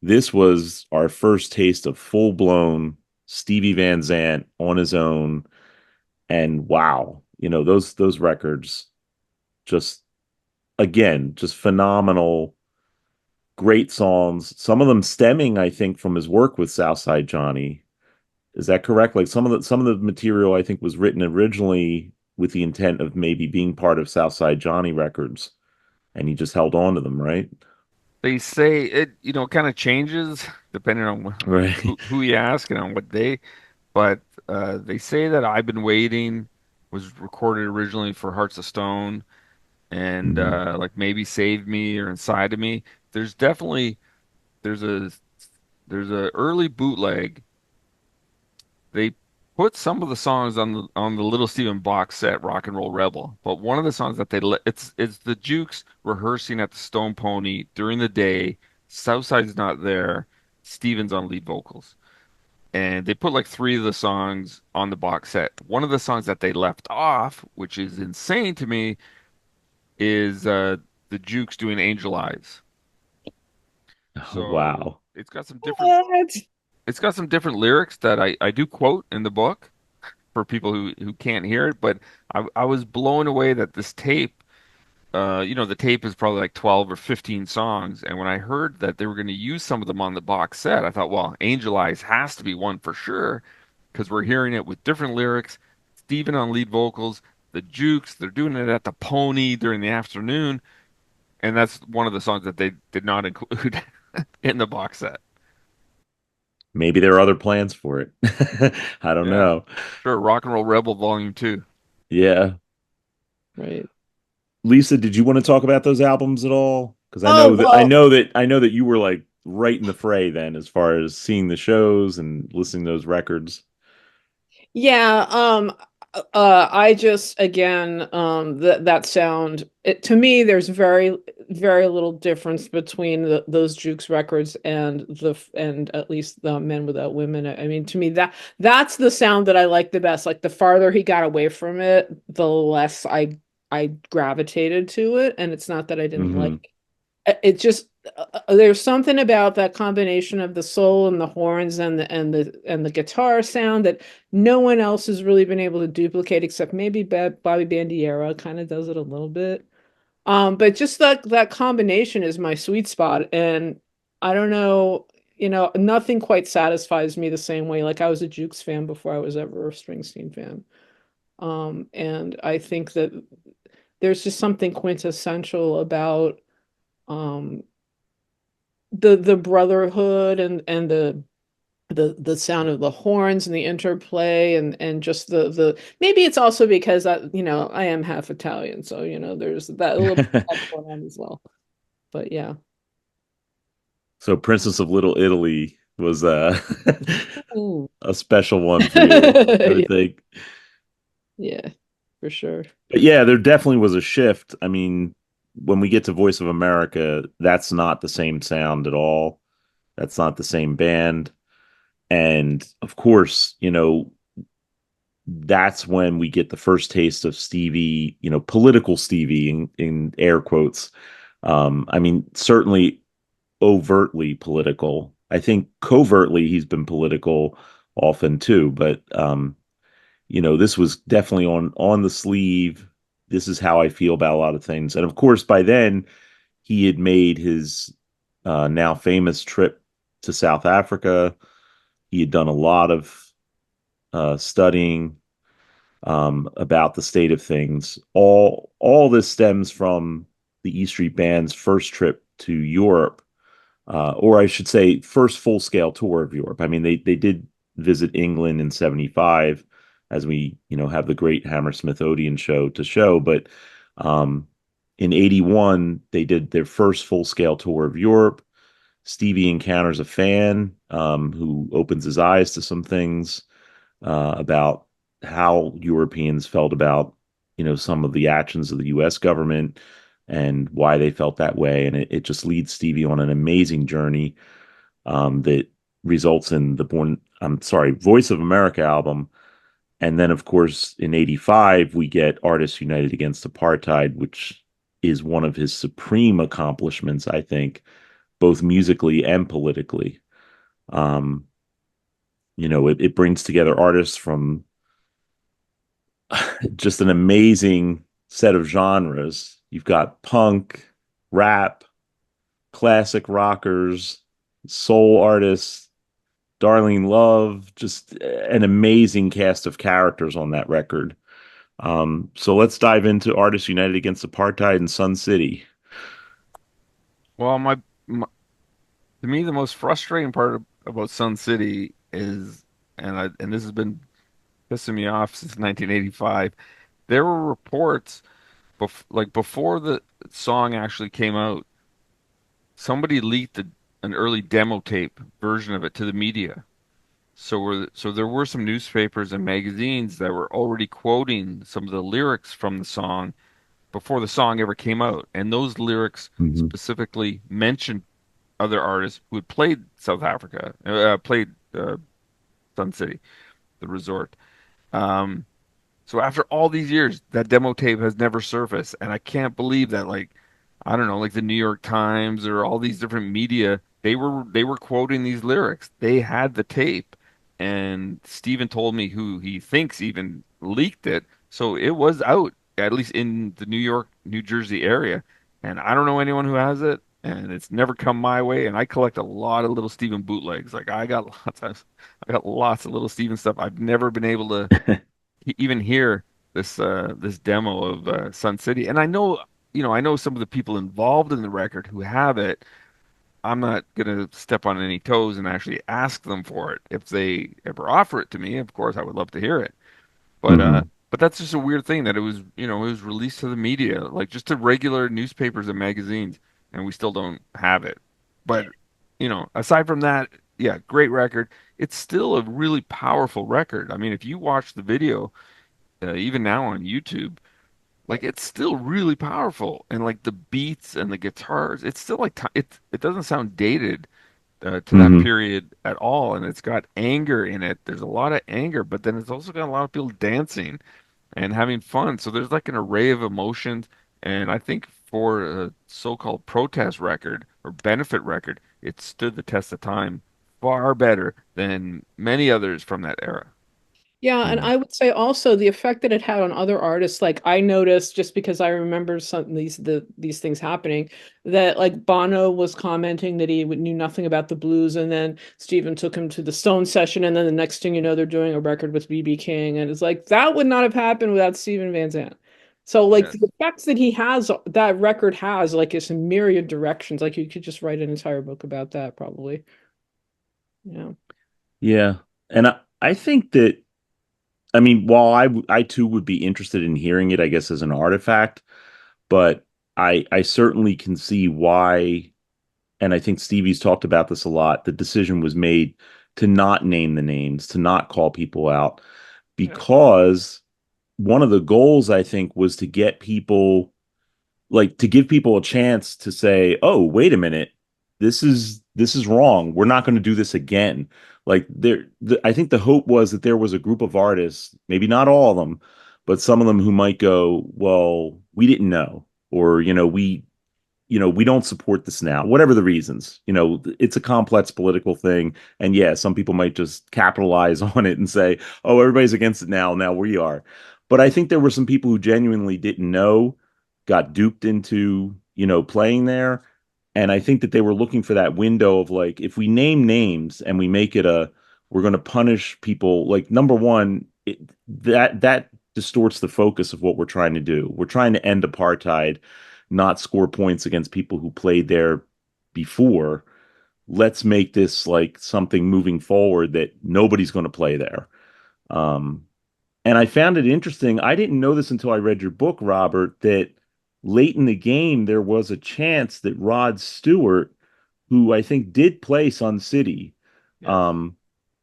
this was our first taste of full blown Stevie Van Zandt on his own. And wow, those records just again, just phenomenal, great songs. Some of them stemming, I think, from his work with Southside Johnny. Is that correct? Like some of the material I think was written originally with the intent of maybe being part of Southside Johnny records, and he just held on to them, right? They say it, kind of changes depending on Right. who you ask and on what day. But they say that I've Been Waiting was recorded originally for Hearts of Stone and Mhm. like maybe Save Me or Inside of Me. There's definitely there's a there's a early bootleg. They put some of the songs on the Little Steven box set, Rock and Roll Rebel. But one of the songs that it's the Jukes rehearsing at the Stone Pony during the day. Southside's not there. Steven's on lead vocals. And they put like three of the songs on the box set. One of the songs that they left off, which is insane to me, is the Jukes doing Angel Eyes. Oh, So wow. What? it's got some different lyrics that I do quote in the book for people who can't hear it, but I was blown away that this tape, the tape is probably like 12 or 15 songs, and when I heard that they were going to use some of them on the box set, I thought, well, Angel Eyes has to be one for sure, because we're hearing it with different lyrics, Steven on lead vocals, the Jukes, they're doing it at the Pony during the afternoon, and that's one of the songs that they did not include in the box set. Maybe there are other plans for it. I don't Yeah, know. sure, Rock and Roll Rebel Volume 2. Yeah. Right. Lisa, did you want to talk about those albums at all? Because I Oh, know that I well, know that I know that you were like right in the fray then as far as seeing the shows and listening to those records. yeah, I just again that sound to me there's very little difference between those Jukes records and and at least the Men Without Women. I mean, to me that's the sound that I like the best. Like the farther he got away from it, the less I gravitated to it. And it's not that I didn't like Hmm. it, just there's something about that combination of the soul and the horns and the guitar sound that no one else has really been able to duplicate except maybe Bobby Bandiera kind of does it a little bit. But just that combination is my sweet spot, and I don't know, nothing quite satisfies me the same way. Like I was a Jukes fan before I was ever a Springsteen fan. And I think that there's just something quintessential about um the brotherhood and the sound of the horns and the interplay and just the maybe it's also because I am half Italian, so there's that a little bit of that going on as well. But yeah. So Princess of Little Italy was Ooh. a special one for you, I would Yeah, think. yeah, for sure. But yeah, there definitely was a shift. I mean, when we get to Voice of America, that's not the same sound at all. That's not the same band. And of course, that's when we get the first taste of Stevie, political Stevie in air quotes. I mean, certainly overtly political. I think covertly he's been political often too, but this was definitely on the sleeve. This is how I feel about a lot of things. And of course, by then he had made his now famous trip to South Africa. He had done a lot of studying about the state of things. All this stems from the E Street Band's first trip to Europe, or I should say, first full scale tour of Europe. I mean, they did visit England in '75, as we have the great Hammersmith Odeon show to show, but um, in '81 they did their first full scale tour of Europe. Stevie encounters a fan who opens his eyes to some things about how Europeans felt about, some of the actions of the U.S. government and why they felt that way. And it just leads Stevie on an amazing journey that results in Voice of America album. And then, of course, in '85, we get Artists United Against Apartheid, which is one of his supreme accomplishments, I think. both musically and politically. Um, it brings together artists from just an amazing set of genres. You've got punk, rap, classic rockers, soul artists, Darlene Love, just an amazing cast of characters on that record. So let's dive into Artists United Against Apartheid in Sun City. Well, my to me the most frustrating part about Sun City is, and this has been pissing me off since 1985. There were reports before the song actually came out, somebody leaked an early demo tape version of it to the media. So there were some newspapers and magazines that were already quoting some of the lyrics from the song before the song ever came out, and those lyrics Mm-hmm. specifically mentioned other artists who had played South Africa, played Sun City, the resort. Um, So after all these years, that demo tape has never surfaced, and I can't believe that I don't know, like the New York Times or all these different media, they were quoting these lyrics. They had the tape, and Steven told me who he thinks even leaked it. So it was out, at least in the New York, New Jersey area, and I don't know anyone who has it, and it's never come my way. And I collect a lot of little Steven bootlegs. Like I got lots of little Steven stuff. I've never been able to even hear this demo of Sun City. And I know, I know some of the people involved in the record who have it. I'm not gonna step on any toes and actually ask them for it. If they ever offer it to me, of course I would love to hear it. Mm-hmm. But that's just a weird thing that it was released to the media, like just to regular newspapers and magazines, and we still don't have it. But, aside from that, yeah, great record. It's still a really powerful record. I mean, if you watch the video, even now on YouTube, like it's still really powerful, and like the beats and the guitars, it's still like it doesn't sound dated to that Mm-hmm. period at all, and it's got anger in it. There's a lot of anger, but then it's also got a lot of people dancing and having fun. So there's like an array of emotions, and I think for a so-called protest record or benefit record, it stood the test of time far better than many others from that era. Yeah, and I would say also the effect that it had on other artists. Like I noticed just because I remember some these things happening, that like Bono was commenting that he knew nothing about the blues, and then Stephen took him to the Stone session, and then the next thing you know, they're doing a record with BB King, and it's like that would not have happened without Stephen Van Zandt. So like the Yes. effects that he has, that record has, like it's in myriad directions. Like you could just write an entire book about that, probably. Yeah. Yeah. And I think that, I mean, while I too would be interested in hearing it, I guess, as an artifact, but I certainly can see why, and I think Stevie's talked about this a lot, the decision was made to not name the names, to not call people out, Yeah. because one of the goals, I think, was to get people, like, to give people a chance to say, "Oh, wait a minute, this is wrong. We're not going to do this again." Like I think the hope was that there was a group of artists, maybe not all of them, but some of them who might go, "Well, we didn't know," or we don't support this now, whatever the reasons. It's a complex political thing. And yeah, some people might just capitalize on it and say, oh, everybody's against it now. Now we are. But I think there were some people who genuinely didn't know, got duped into, playing there. And I think that they were looking for that window of like, if we name names and we make it we're going to punish people, like, number one, that distorts the focus of what we're trying to do. We're trying to end apartheid, not score points against people who played there before. Let's make this like something moving forward that nobody's going to play there. Um, and I found it interesting. I didn't know this until I read your book, Robert, that late in the game there was a chance that Rod Stewart, who I think did play Sun City, Yes. um,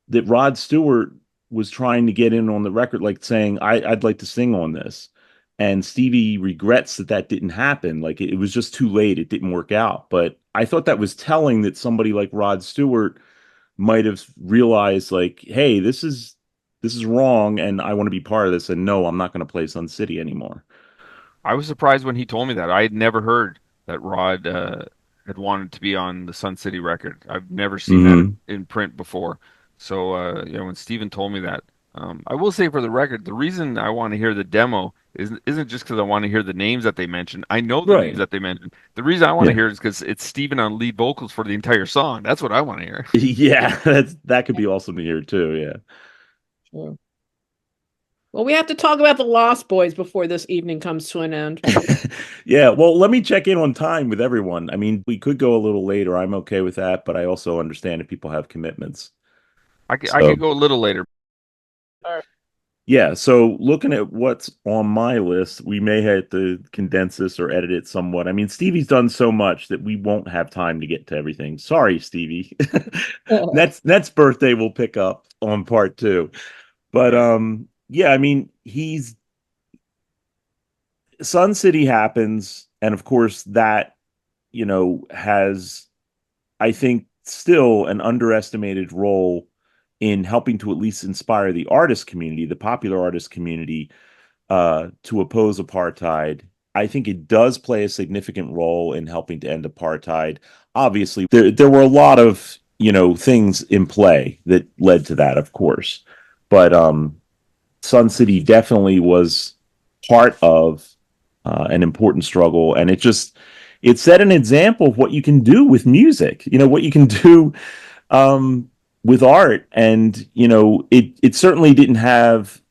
that Rod Stewart was trying to get in on the record, like saying, I'd like to sing on this. And Stevie regrets that didn't happen. Like it was just too late. It didn't work out. But I thought that was telling that somebody like Rod Stewart might have realized, like, hey, this is wrong, and I want to be part of this. And no, I'm not going to play Sun City anymore. I was surprised when he told me that. I had never heard that Rod had wanted to be on the Sun City record. I've never seen that Hmm. in print before. So when Steven told me that, I will say for the record, the reason I want to hear the demo isn't just because I want to hear the names that they mentioned. I know the names Right. that they mentioned. The reason I want to Yeah. hear it is because it's Steven on lead vocals for the entire song. That's what I want to hear. Yeah, that could be awesome to hear too. Yeah. Sure. Well, we have to talk about the Lost Boys before this evening comes to an end. Yeah, well, let me check in on time with everyone. I mean, we could go a little later. I'm okay with that, but I also understand if people have commitments. I So, could go a little later. All right. yeah, so looking at what's on my list, we may have to condense this or edit it somewhat. I mean, Stevie's done so much that we won't have time to get to everything. Sorry, Stevie. Next birthday we'll pick up on part two. But Yeah. yeah, I mean, he's Sun City happens, and of course that, has, I think, still an underestimated role in helping to at least inspire the artist community, the popular artist community, to oppose apartheid. I think it does play a significant role in helping to end apartheid. Obviously, there were a lot of things in play that led to that, of course, but Sun City definitely was part of an important struggle, and it set an example of what you can do with music. What you can do um, with art, and it certainly didn't have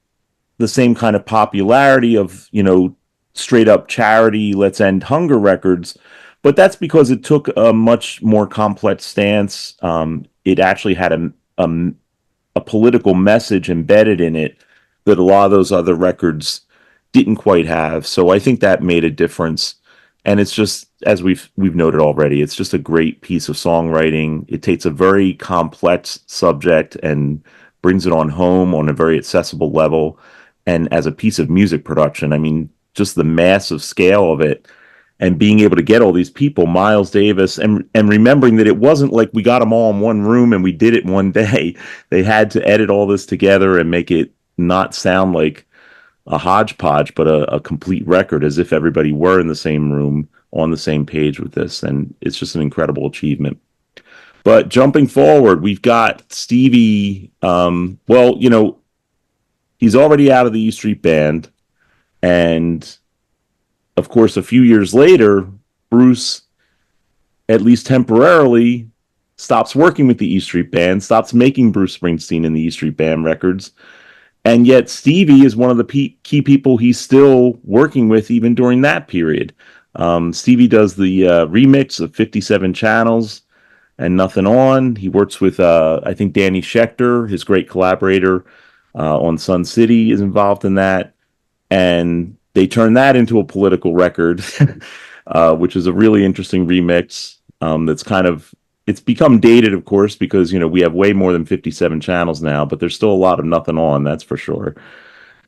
the same kind of popularity of straight up charity, let's end hunger records. But that's because it took a much more complex stance. It actually had a political message embedded in it that a lot of those other records didn't quite have. So I think that made a difference. And it's just, as we've noted already, it's just a great piece of songwriting. It takes a very complex subject and brings it on home on a very accessible level. And as a piece of music production, I mean, just the massive scale of it and being able to get all these people, Miles Davis, and remembering that it wasn't like we got them all in one room and we did it one day. They had to edit all this together and make it not sound like a hodgepodge, but a complete record, as if everybody were in the same room on the same page with this. And it's just an incredible achievement. But jumping forward, we've got Stevie. Well, he's already out of the E Street Band, and of course, a few years later, Bruce, at least temporarily, stops working with the E Street Band, stops making Bruce Springsteen and the E Street Band records. And yet, Stevie is one of the key people he's still working with even during that period. Stevie does the remix of 57 Channels and Nothing On. He works with, I think, Danny Schechter, his great collaborator on Sun City, is involved in that. And they turned that into a political record, which is a really interesting remix. That's kind of it's become dated, of course, because we have way more than 57 channels now, but there's still a lot of Nothing On, that's for sure.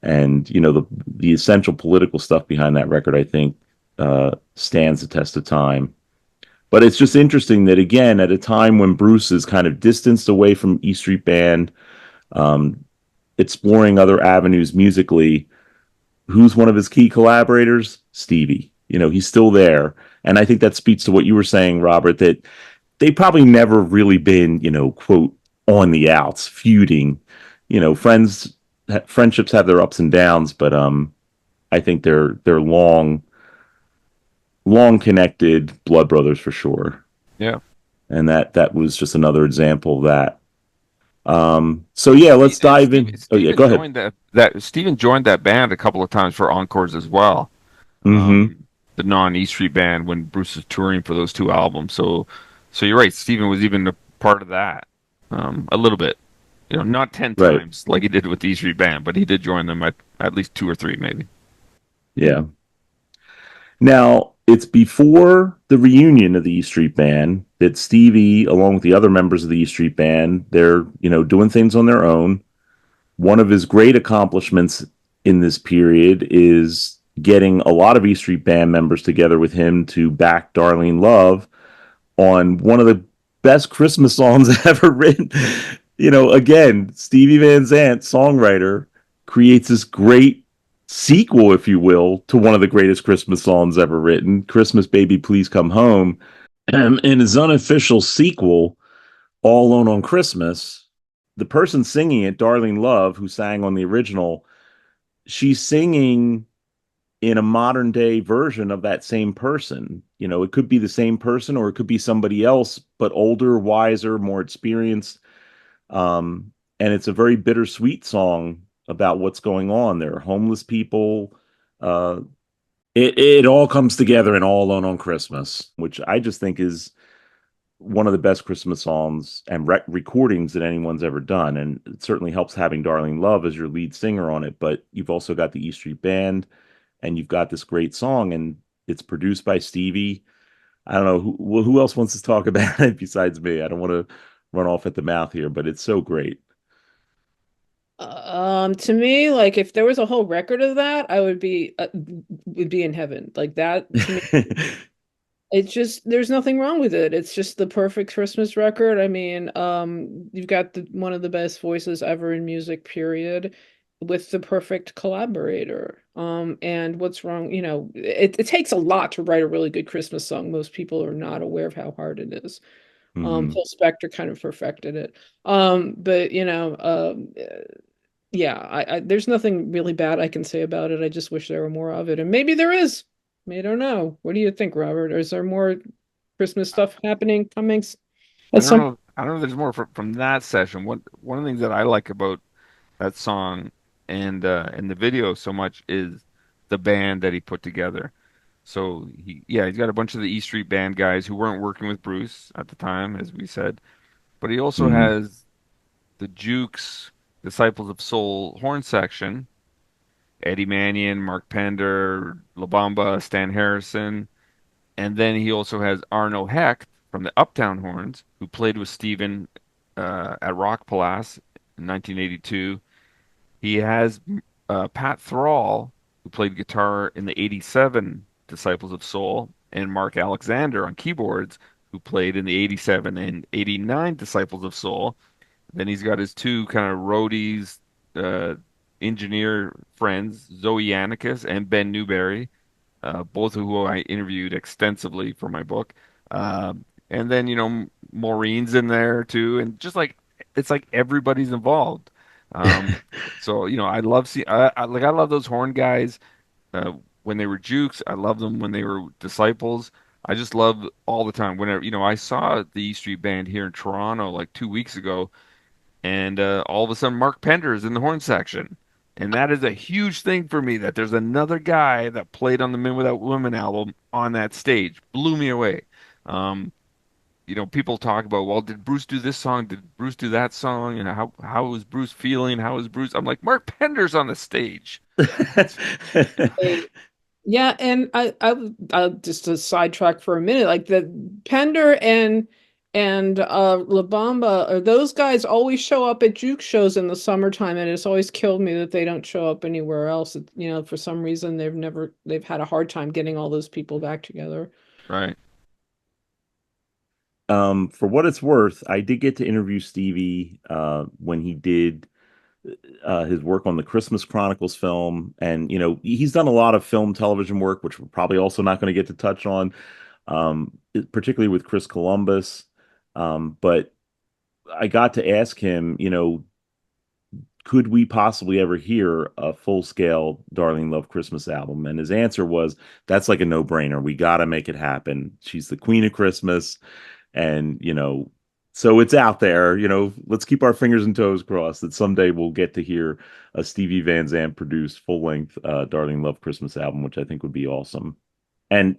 And the essential political stuff behind that record, I think, stands the test of time. But it's just interesting that, again, at a time when Bruce is kind of distanced away from E Street Band, um, exploring other avenues musically, who's one of his key collaborators? Stevie. He's still there. And I think that speaks to what you were saying, Robert, that they probably never really been, quote, on the outs, feuding. Friendships have their ups and downs, but I think they're long connected blood brothers for sure. Yeah. And that was just another example of that. So yeah, let's And dive in. Oh yeah, Steven go ahead. joined that Steven joined that band a couple of times for encores as well. Mm-hmm. The non-E Street band when Bruce was touring for those two albums. So you're right. Steven was even a part of that, a little bit. Not 10 Right. times like he did with the E Street band, but he did join them at least two or three, maybe. Yeah. Now, it's before the reunion of the E Street Band that Stevie, along with the other members of the E Street Band, they're, doing things on their own. One of his great accomplishments in this period is getting a lot of E Street Band members together with him to back Darlene Love on one of the best Christmas songs ever written. Again, Stevie Van Zandt, songwriter, creates this great sequel, if you will, to one of the greatest Christmas songs ever written, Christmas Baby Please Come Home. In his unofficial sequel, All Alone on Christmas, the person singing it, Darlene Love, who sang on the original, she's singing in a modern day version of that same person. You know, it could be the same person or it could be somebody else, but older, wiser, more experienced. And it's a very bittersweet song about what's going on. There are homeless people. Uh, it all comes together in All Alone on Christmas, which I just think is one of the best Christmas songs and recordings that anyone's ever done. And it certainly helps having Darlene Love as your lead singer on it. But you've also got the E Street Band, and you've got this great song, and it's produced by Stevie. I don't know who else wants to talk about it besides me. I don't want to run off at the mouth here, but it's so great. To me, like if there was a whole record of that, I would be in heaven. Like that to me, it's just there's nothing wrong with it. It's just the perfect Christmas record. I mean, you've got one of the best voices ever in music, period, with the perfect collaborator. And what's wrong? You know, it takes a lot to write a really good Christmas song. Most people are not aware of how hard it is. Hmm. Phil Spector kind of perfected it. But you know, yeah, there's nothing really bad I can say about it. I just wish there were more of it, and maybe there is. I don't know. What do you think, Robert? Is there more Christmas stuff happening coming I at don't some? know. I don't know if there's more from that session. One of the things that I like about that song and the video so much is the band that he put together. So he's got a bunch of the E Street Band guys who weren't working with Bruce at the time, as we said, but he also Hmm. has the Jukes, Disciples of Soul horn section, Eddie Manion, Mark Pender, La Bamba, Stan Harrison, and then he also has Arno Hecht from the Uptown Horns, who played with Steven at Rock Palace in 1982. He has Pat Thrall, who played guitar in the 87 Disciples of Soul, and Mark Alexander on keyboards, who played in the 87 and 89 Disciples of Soul. Then he's got his two kind of roadies, uh, engineer friends, Zoe Yannicus and Ben Newberry, both of who I interviewed extensively for my book. And then, Maureen's in there too. And just like, it's like everybody's involved. Um, so, I love I love those horn guys, when they were Jukes. I love them when they were Disciples. I just love all the time. Whenever, I saw the E Street Band here in Toronto like 2 weeks ago, and all of a sudden Mark Pender is in the horn section. And that is a huge thing for me that there's another guy that played on the Men Without Women album on that stage. Blew me away. Um, people talk about, well, did Bruce do this song? Did Bruce do that song? And how was Bruce feeling? How was Bruce? I'm like, Mark Pender's on the stage. Yeah, and I'll just a sidetrack for a minute. Like the Pender and La Bamba, or those guys always show up at juke shows in the summertime, and it's always killed me that they don't show up anywhere else. You know, for some reason they've had a hard time getting all those people back together. Right. For what it's worth, I did get to interview Stevie when he did his work on the Christmas Chronicles film, and he's done a lot of film, television work, which we're probably also not going to get to touch on, particularly with Chris Columbus. But I got to ask him, could we possibly ever hear a full-scale Darling Love Christmas album? And his answer was, that's like a no-brainer. We got to make it happen. She's the queen of Christmas. And, so it's out there, let's keep our fingers and toes crossed that someday we'll get to hear a Stevie Van Zandt produced full-length Darling Love Christmas album, which I think would be awesome. And,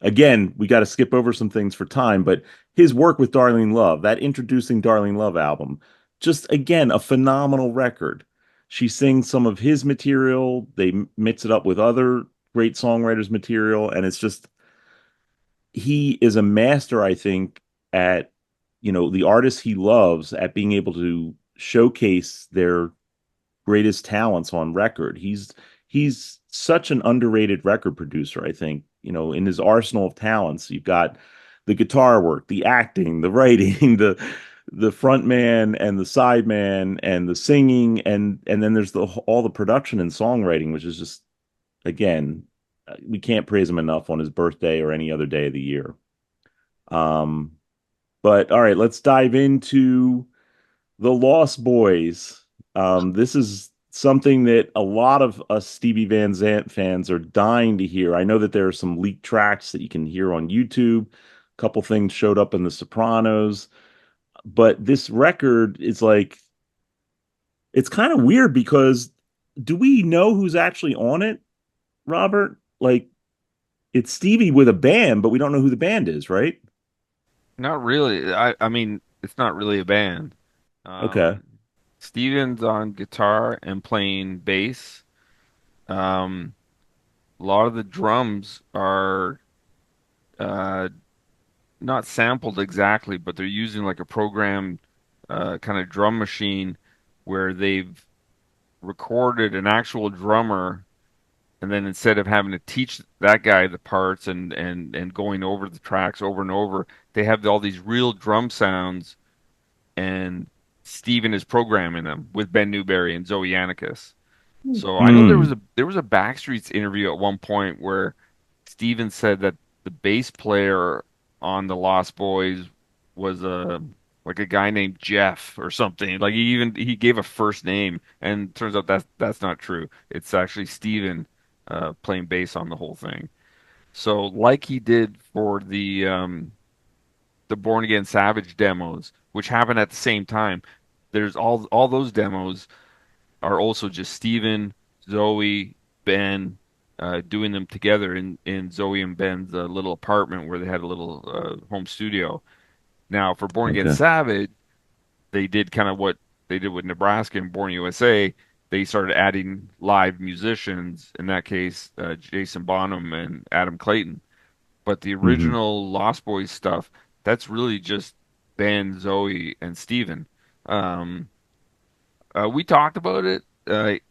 again, we got to skip over some things for time, but his work with Darlene Love, that introducing Darlene Love album, just again, a phenomenal record. She sings some of his material, they mix it up with other great songwriters' material, and it's just, he is a master, I think, at, the artists he loves at being able to showcase their greatest talents on record. He's such an underrated record producer, I think. In his arsenal of talents, you've got the guitar work, the acting, the writing, the front man and the side man and the singing, and then there's all the production and songwriting, which is just, again, we can't praise him enough on his birthday or any other day of the year. Um, but all right, let's dive into the Lost Boys. This is something that a lot of us Stevie Van Zandt fans are dying to hear. I know that there are some leaked tracks that you can hear on YouTube. A couple things showed up in The Sopranos, but this record is like it's kind of weird because do we know who's actually on it, Robert? Like it's Stevie with a band, but we don't know who the band is, right? Not really. I mean, it's not really a band. Okay. Um, Steven's on guitar and playing bass. Um, a lot of the drums are uh, not sampled exactly, but they're using like a programmed kind of drum machine where they've recorded an actual drummer, and then instead of having to teach that guy the parts and going over the tracks over and over, they have all these real drum sounds, and Steven is programming them with Ben Newberry and Zoe Yannikis. So I know Hmm. there was a Backstreets interview at one point where Steven said that the bass player on the Lost Boys was a like a guy named Jeff or something. Like he gave a first name, and turns out that's not true. It's actually Steven playing bass on the whole thing. So like he did for the Born Again Savage demos, which happened at the same time. There's all those demos are also just Steven, Zoe, Ben, doing them together in Zoe and Ben's little apartment where they had a little home studio. Now, for Born Again Okay. Savage, they did kind of what they did with Nebraska and Born USA. They started adding live musicians, in that case, Jason Bonham and Adam Clayton. But the Hmm. original Lost Boys stuff, that's really just Ben, Zoe, and Steven. Um, we talked about it.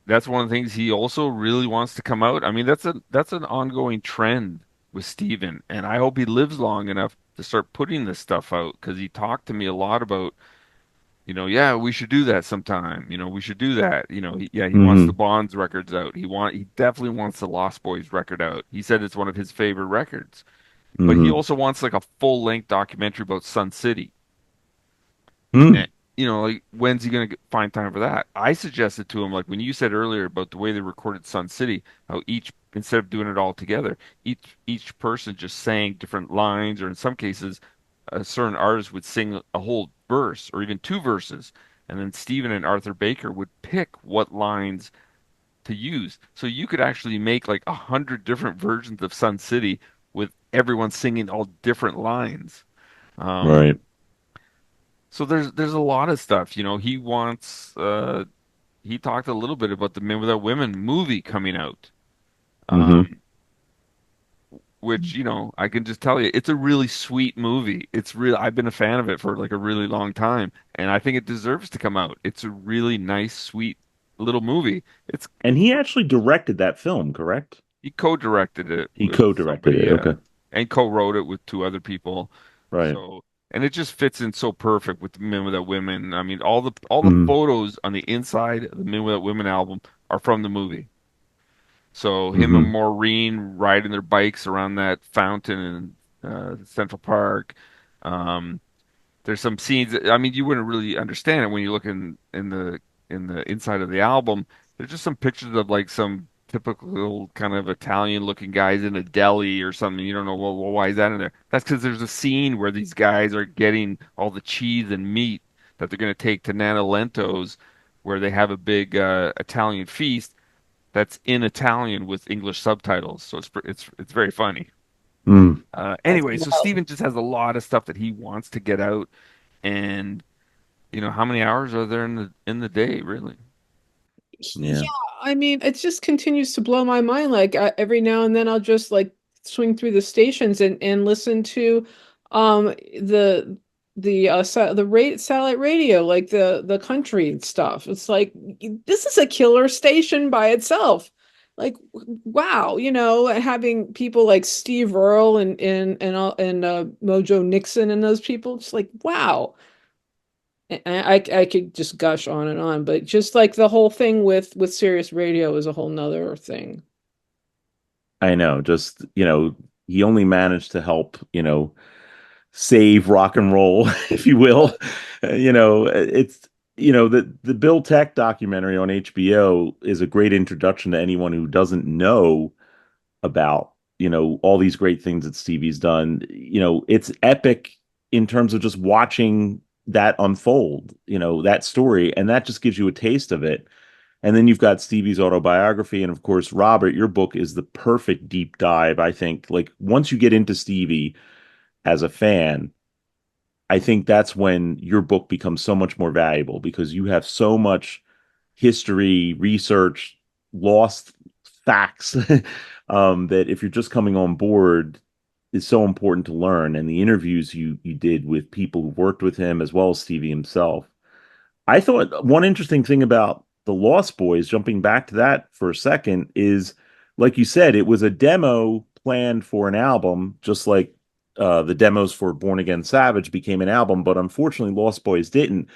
That's one of the things he also really wants to come out. I mean, that's an ongoing trend with Steven, and I hope he lives long enough to start putting this stuff out because he talked to me a lot about, yeah, we should do that sometime. We should do that. He wants the Hmm. Bonds records out. He definitely wants the Lost Boys record out. He said it's one of his favorite records, but he Hmm. also wants like a full-length documentary about Sun City. Hmm. And, like when's he gonna find time for that? I suggested to him, like when you said earlier about the way they recorded Sun City, how each instead of doing it all together, each person just sang different lines, or in some cases, a certain artist would sing a whole verse or even two verses, and then Stephen and Arthur Baker would pick what lines to use. So you could actually make like 100 different versions of Sun City with everyone singing all different lines. Um, Right. so there's a lot of stuff, he wants he talked a little bit about the Men Without Women movie coming out. Hmm. Um which, I can just tell you it's a really sweet movie. It's real I've been a fan of it for like a really long time, and I think it deserves to come out. It's a really nice, sweet little movie. It's And he actually directed that film, correct? He co-directed it He with co-directed somebody, it. Okay. and co-wrote it with two other people. Right. So, and it just fits in so perfect with the Men Without Women. I mean, all the Hmm. photos on the inside of the Men Without Women album are from the movie. So him and Hmm. Maureen riding their bikes around that fountain in Central Park. Um, there's some scenes I mean, you wouldn't really understand it when you look in the inside of the album. There's just some pictures of like some typical kind of Italian looking guys in a deli or something. You don't know, well, why is that in there? That's because there's a scene where these guys are getting all the cheese and meat that they're going to take to Nana Lento's, where they have a big Italian feast that's in Italian with English subtitles. So it's very funny. Mm. That's Anyway, so wild. Steven just has a lot of stuff that he wants to get out, and how many hours are there in the day, really? Yeah, Yeah. I mean, it just continues to blow my mind. Like every now and then, I'll just like swing through the stations and listen to the the rate satellite radio, like the country stuff. It's like this is a killer station by itself. Like wow, having people like Steve Earle and Mojo Nixon and those people, just like wow. I could just gush on, but just like the whole thing with Sirius Radio is a whole nother thing. I know, just, he only managed to help, save rock and roll, if you will. It's the Bill Tech documentary on HBO is a great introduction to anyone who doesn't know about, all these great things that Stevie's done. It's epic in terms of just watching that unfold, that story, and that just gives you a taste of it. And then you've got Stevie's autobiography. And of course, Robert, your book is the perfect deep dive, I think. Like, once you get into Stevie as a fan, I think that's when your book becomes so much more valuable because you have so much history, research, lost facts that if you're just coming on board is so important to learn. And the interviews you did with people who worked with him as well as Stevie himself. I thought one interesting thing about the Lost Boys, jumping back to that for a second, is like you said, it was a demo planned for an album, just like the demos for Born Again Savage became an album, but unfortunately, Lost Boys didn't.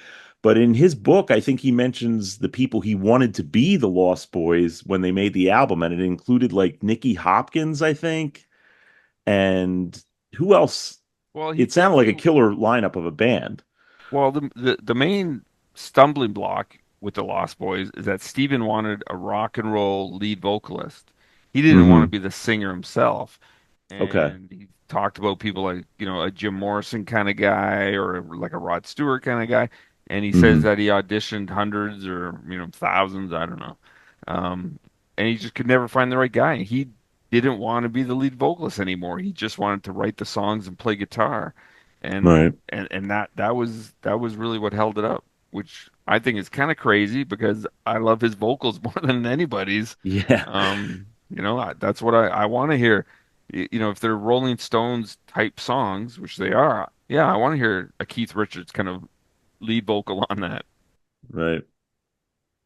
But in his book, I think he mentions the people he wanted to be the Lost Boys when they made the album, and it included like Nicky Hopkins, I think, and who else? Well, he It sounded like a definitely killer lineup of a band. Well, the main stumbling block with the Lost Boys is that Steven wanted a rock and roll lead vocalist. He didn't want to Hmm. be the singer himself. Okay. And he talked about people like, a Jim Morrison kind of guy or like a Rod Stewart kind of guy. And he says Hmm. that he auditioned hundreds or, thousands, I don't know. Um, and he just could never find the right guy. He didn't want to be the lead vocalist anymore. He just wanted to write the songs and play guitar. And Right. and that was really what held it up, which I think is kind of crazy because I love his vocals more than anybody's. Yeah. That's what I want to hear. If they're Rolling Stones type songs, which they are, yeah, I want to hear a Keith Richards kind of lead vocal on that. Right.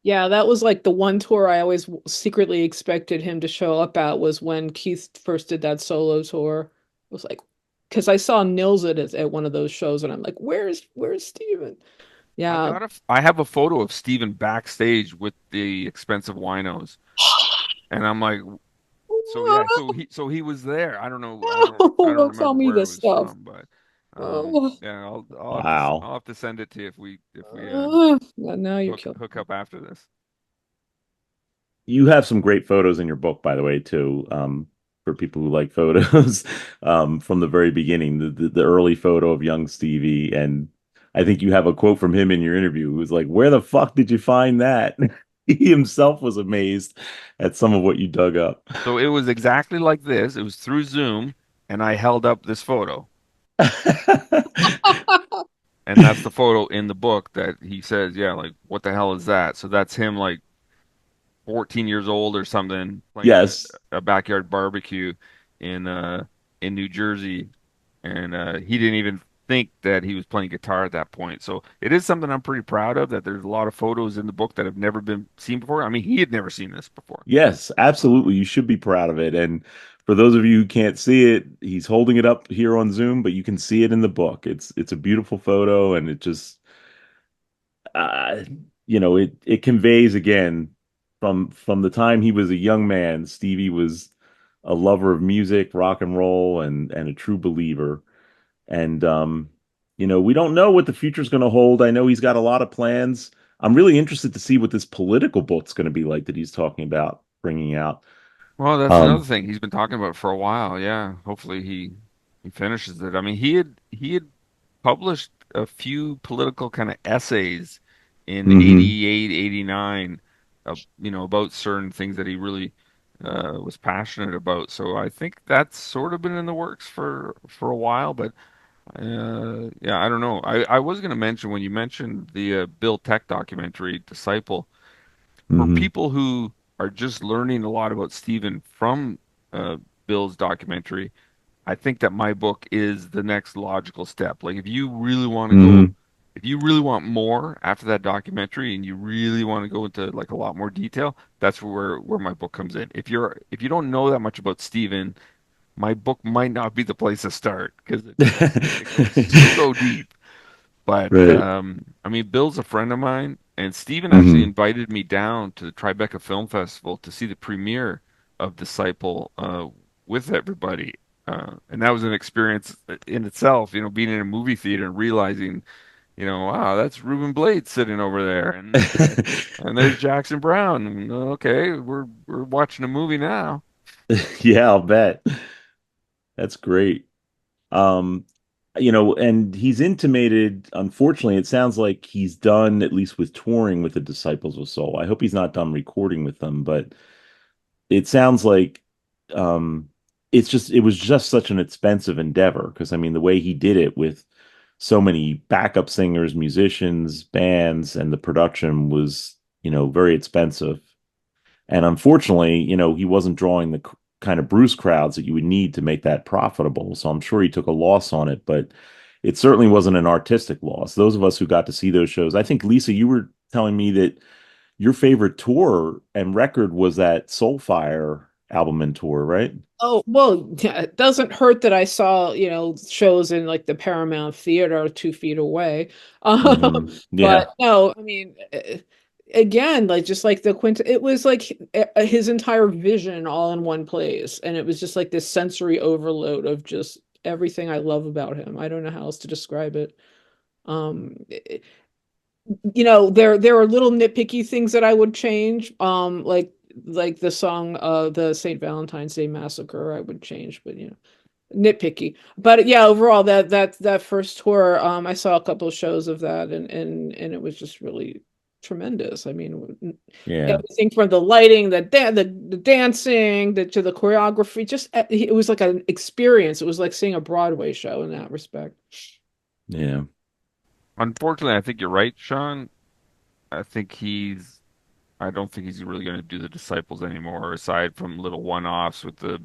Yeah, that was like the one tour I always secretly expected him to show up at was when Keith first did that solo tour. It was like, because I saw Nils at one of those shows, and I'm like, where's Steven? Yeah. I have a photo of Steven backstage with the expensive winos, and I'm like, so yeah, so he was there. I don't Don't tell remember me where it this was stuff. from, but Oh, yeah, Wow. I'll have to send it to you if we now you're hook killing hook me. up after this. You have some great photos in your book, by the way, too, for people who like photos, from the very beginning, the early photo of young Stevie. And I think you have a quote from him in your interview. It was like, "Where the fuck did you find that?" He himself was amazed at some of what you dug up. So it was exactly like this. It was through Zoom, and I held up this photo, and that's the photo in the book that he says, yeah, like what the hell is that? So that's him like 14 years old or something playing at Yes. a backyard barbecue in uh in New Jersey, and he didn't even think that he was playing guitar at that point. So it is something I'm pretty proud of that there's a lot of photos in the book that have never been seen before. I mean, he had never seen this before. Yes, absolutely. Um, You should be proud of it. And for those of you who can't see it, he's holding it up here on Zoom, but you can see it in the book. It's a beautiful photo, and it just uh, it conveys again from the time he was a young man, Stevie was a lover of music, rock and roll, and a true believer. And we don't know what the future's going to hold. I know he's got a lot of plans. I'm really interested to see what this political book's going to be like that he's talking about bringing out. well, that's another Um, thing he's been talking about for a while. Yeah, hopefully he finishes it. I mean, he had published a few political kind of essays in hmm 88, 89, about certain things that he really was passionate about. So I think that's sort of been in the works for a while, but yeah, I don't know. I was going to mention when you mentioned the Bill Tech documentary, Disciple, for hmm people who are just learning a lot about Stephen from uh, Bill's documentary. I think that my book is the next logical step. Like hmm if you really want more after that documentary and you really want to go into like a lot more detail, that's where my book comes in. If you don't know that much about Steven, my book might not be the place to start because it goes so deep. But Right. I mean, Bill's a friend of mine, and Steven actually hmm invited me down to the Tribeca Film Festival to see the premiere of Disciple with everybody. And that was an experience in itself, being in a movie theater and realizing, wow, that's Ruben Blades sitting over there, and there's Jackson Brown. And, okay, we're watching a movie now. Yeah, I'll bet. That's great. Um, and he's intimated, unfortunately, it sounds like he's done at least with touring with the Disciples of Soul. I hope he's not done recording with them, but it sounds like um it was just such an expensive endeavor because I mean the way he did it with so many backup singers, musicians, bands, and the production was, very expensive. And unfortunately, he wasn't drawing the kind of Bruce crowds that you would need to make that profitable. So I'm sure he took a loss on it, but it certainly wasn't an artistic loss. Those of us who got to see those shows, I think, Lisa, you were telling me that your favorite tour and record was that Soulfire album and tour, right? Oh, well, yeah, it doesn't hurt that I saw, shows in like the Paramount Theater 2 feet away. But Yeah. no, I mean, again, like just like the Quint, it was like his entire vision all in one place. And it was just like this sensory overload of just everything I love about him. I don't know how else to describe it. It, there are little nitpicky things that I would change. Like the song the St. Valentine's Day Massacre I would change, but nitpicky. But yeah, overall that first tour, I saw a couple of shows of that, and it was just really tremendous. I mean, Yeah. everything from the lighting, the dancing, to the choreography, just it was like an experience. It was like seeing a Broadway show in that respect. Yeah. Unfortunately, I think you're right, Sean. I think I don't think he's really going to do the Disciples anymore, aside from little one-offs with the,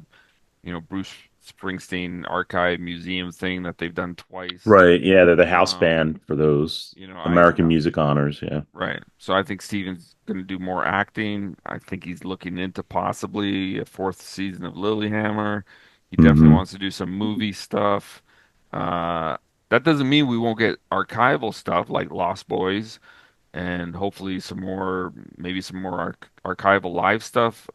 Bruce Springsteen Archive Museum thing that they've done twice. Right. Yeah, they're the house Um, band for those you know, I American Music Honors. Yeah. Right. So I think Steven's going to do more acting. I think he's looking into possibly a fourth season of Lilyhammer. He definitely Hmm. wants to do some movie stuff. Uh, that doesn't mean we won't get archival stuff like Lost Boys and hopefully maybe some more archival live stuff.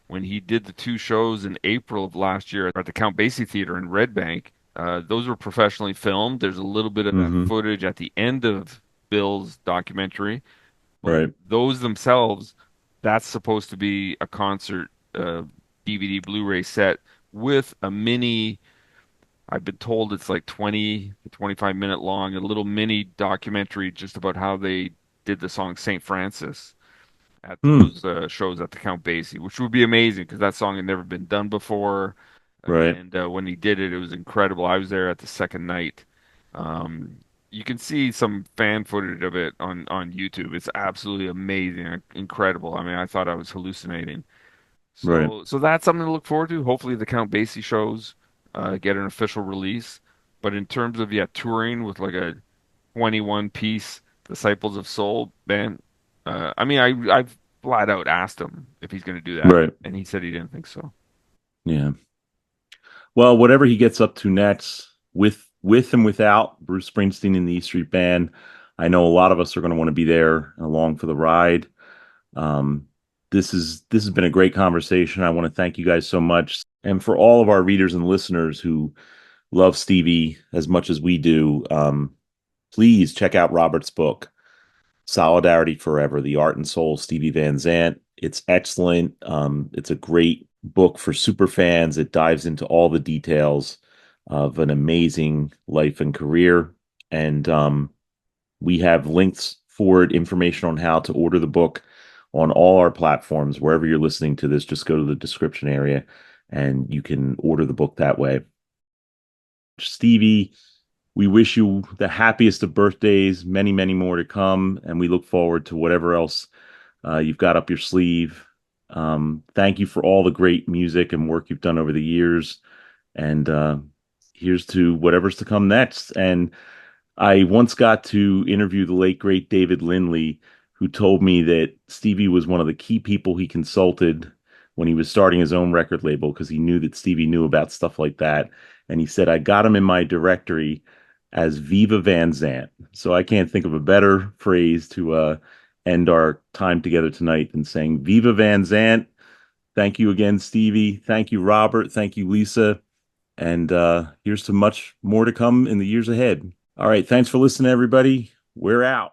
When he did the two shows in April of last year at the Count Basie Theater in Red Bank, those were professionally filmed. There's a little bit of that Hmm. footage at the end of Bill's documentary, but Right. those themselves, that's supposed to be a concert DVD Blu-ray set with a mini. I've been told it's like 20 to 25-minute long, a little mini documentary just about how they did the song St. Francis at Hmm. those shows at the Count Basie, which would be amazing because that song had never been done before. Right. And when he did it, it was incredible. I was there at the second night. You can see some fan footage of it on YouTube. It's absolutely amazing, incredible. I mean, I thought I was hallucinating. Right. So that's something to look forward to. Hopefully, the Count Basie shows get an official release. But in terms of touring with like a 21 piece Disciples of Soul band, I mean, I've flat out asked him if he's going to do that, Right. and he said he didn't think so. Yeah. Well, whatever he gets up to next, with and without Bruce Springsteen and the E Street Band, I know a lot of us are going to want to be there along for the ride. Um, this has been a great conversation. I want to thank you guys so much, and for all of our readers and listeners who love Stevie as much as we do. Please check out Robert's book, Solidarity Forever: The Art and Soul of Stevie Van Zandt. It's excellent. It's a great book for super fans. It dives into all the details of an amazing life and career. And we have links for it, information on how to order the book on all our platforms. Wherever you're listening to this, just go to the description area and you can order the book that way. Stevie, we wish you the happiest of birthdays, many, many more to come, and we look forward to whatever else you've got up your sleeve. Thank you for all the great music and work you've done over the years, and here's to whatever's to come next. And I once got to interview the late great David Lindley, who told me that Stevie was one of the key people he consulted when he was starting his own record label because he knew that Stevie knew about stuff like that. And he said, I got him in my directory as Viva Van Zant. So I can't think of a better phrase to end our time together tonight than saying Viva Van Zant. Thank you again, Stevie. Thank you, Robert. Thank you, Lisa. And here's to much more to come in the years ahead. All right. Thanks for listening, everybody. We're out.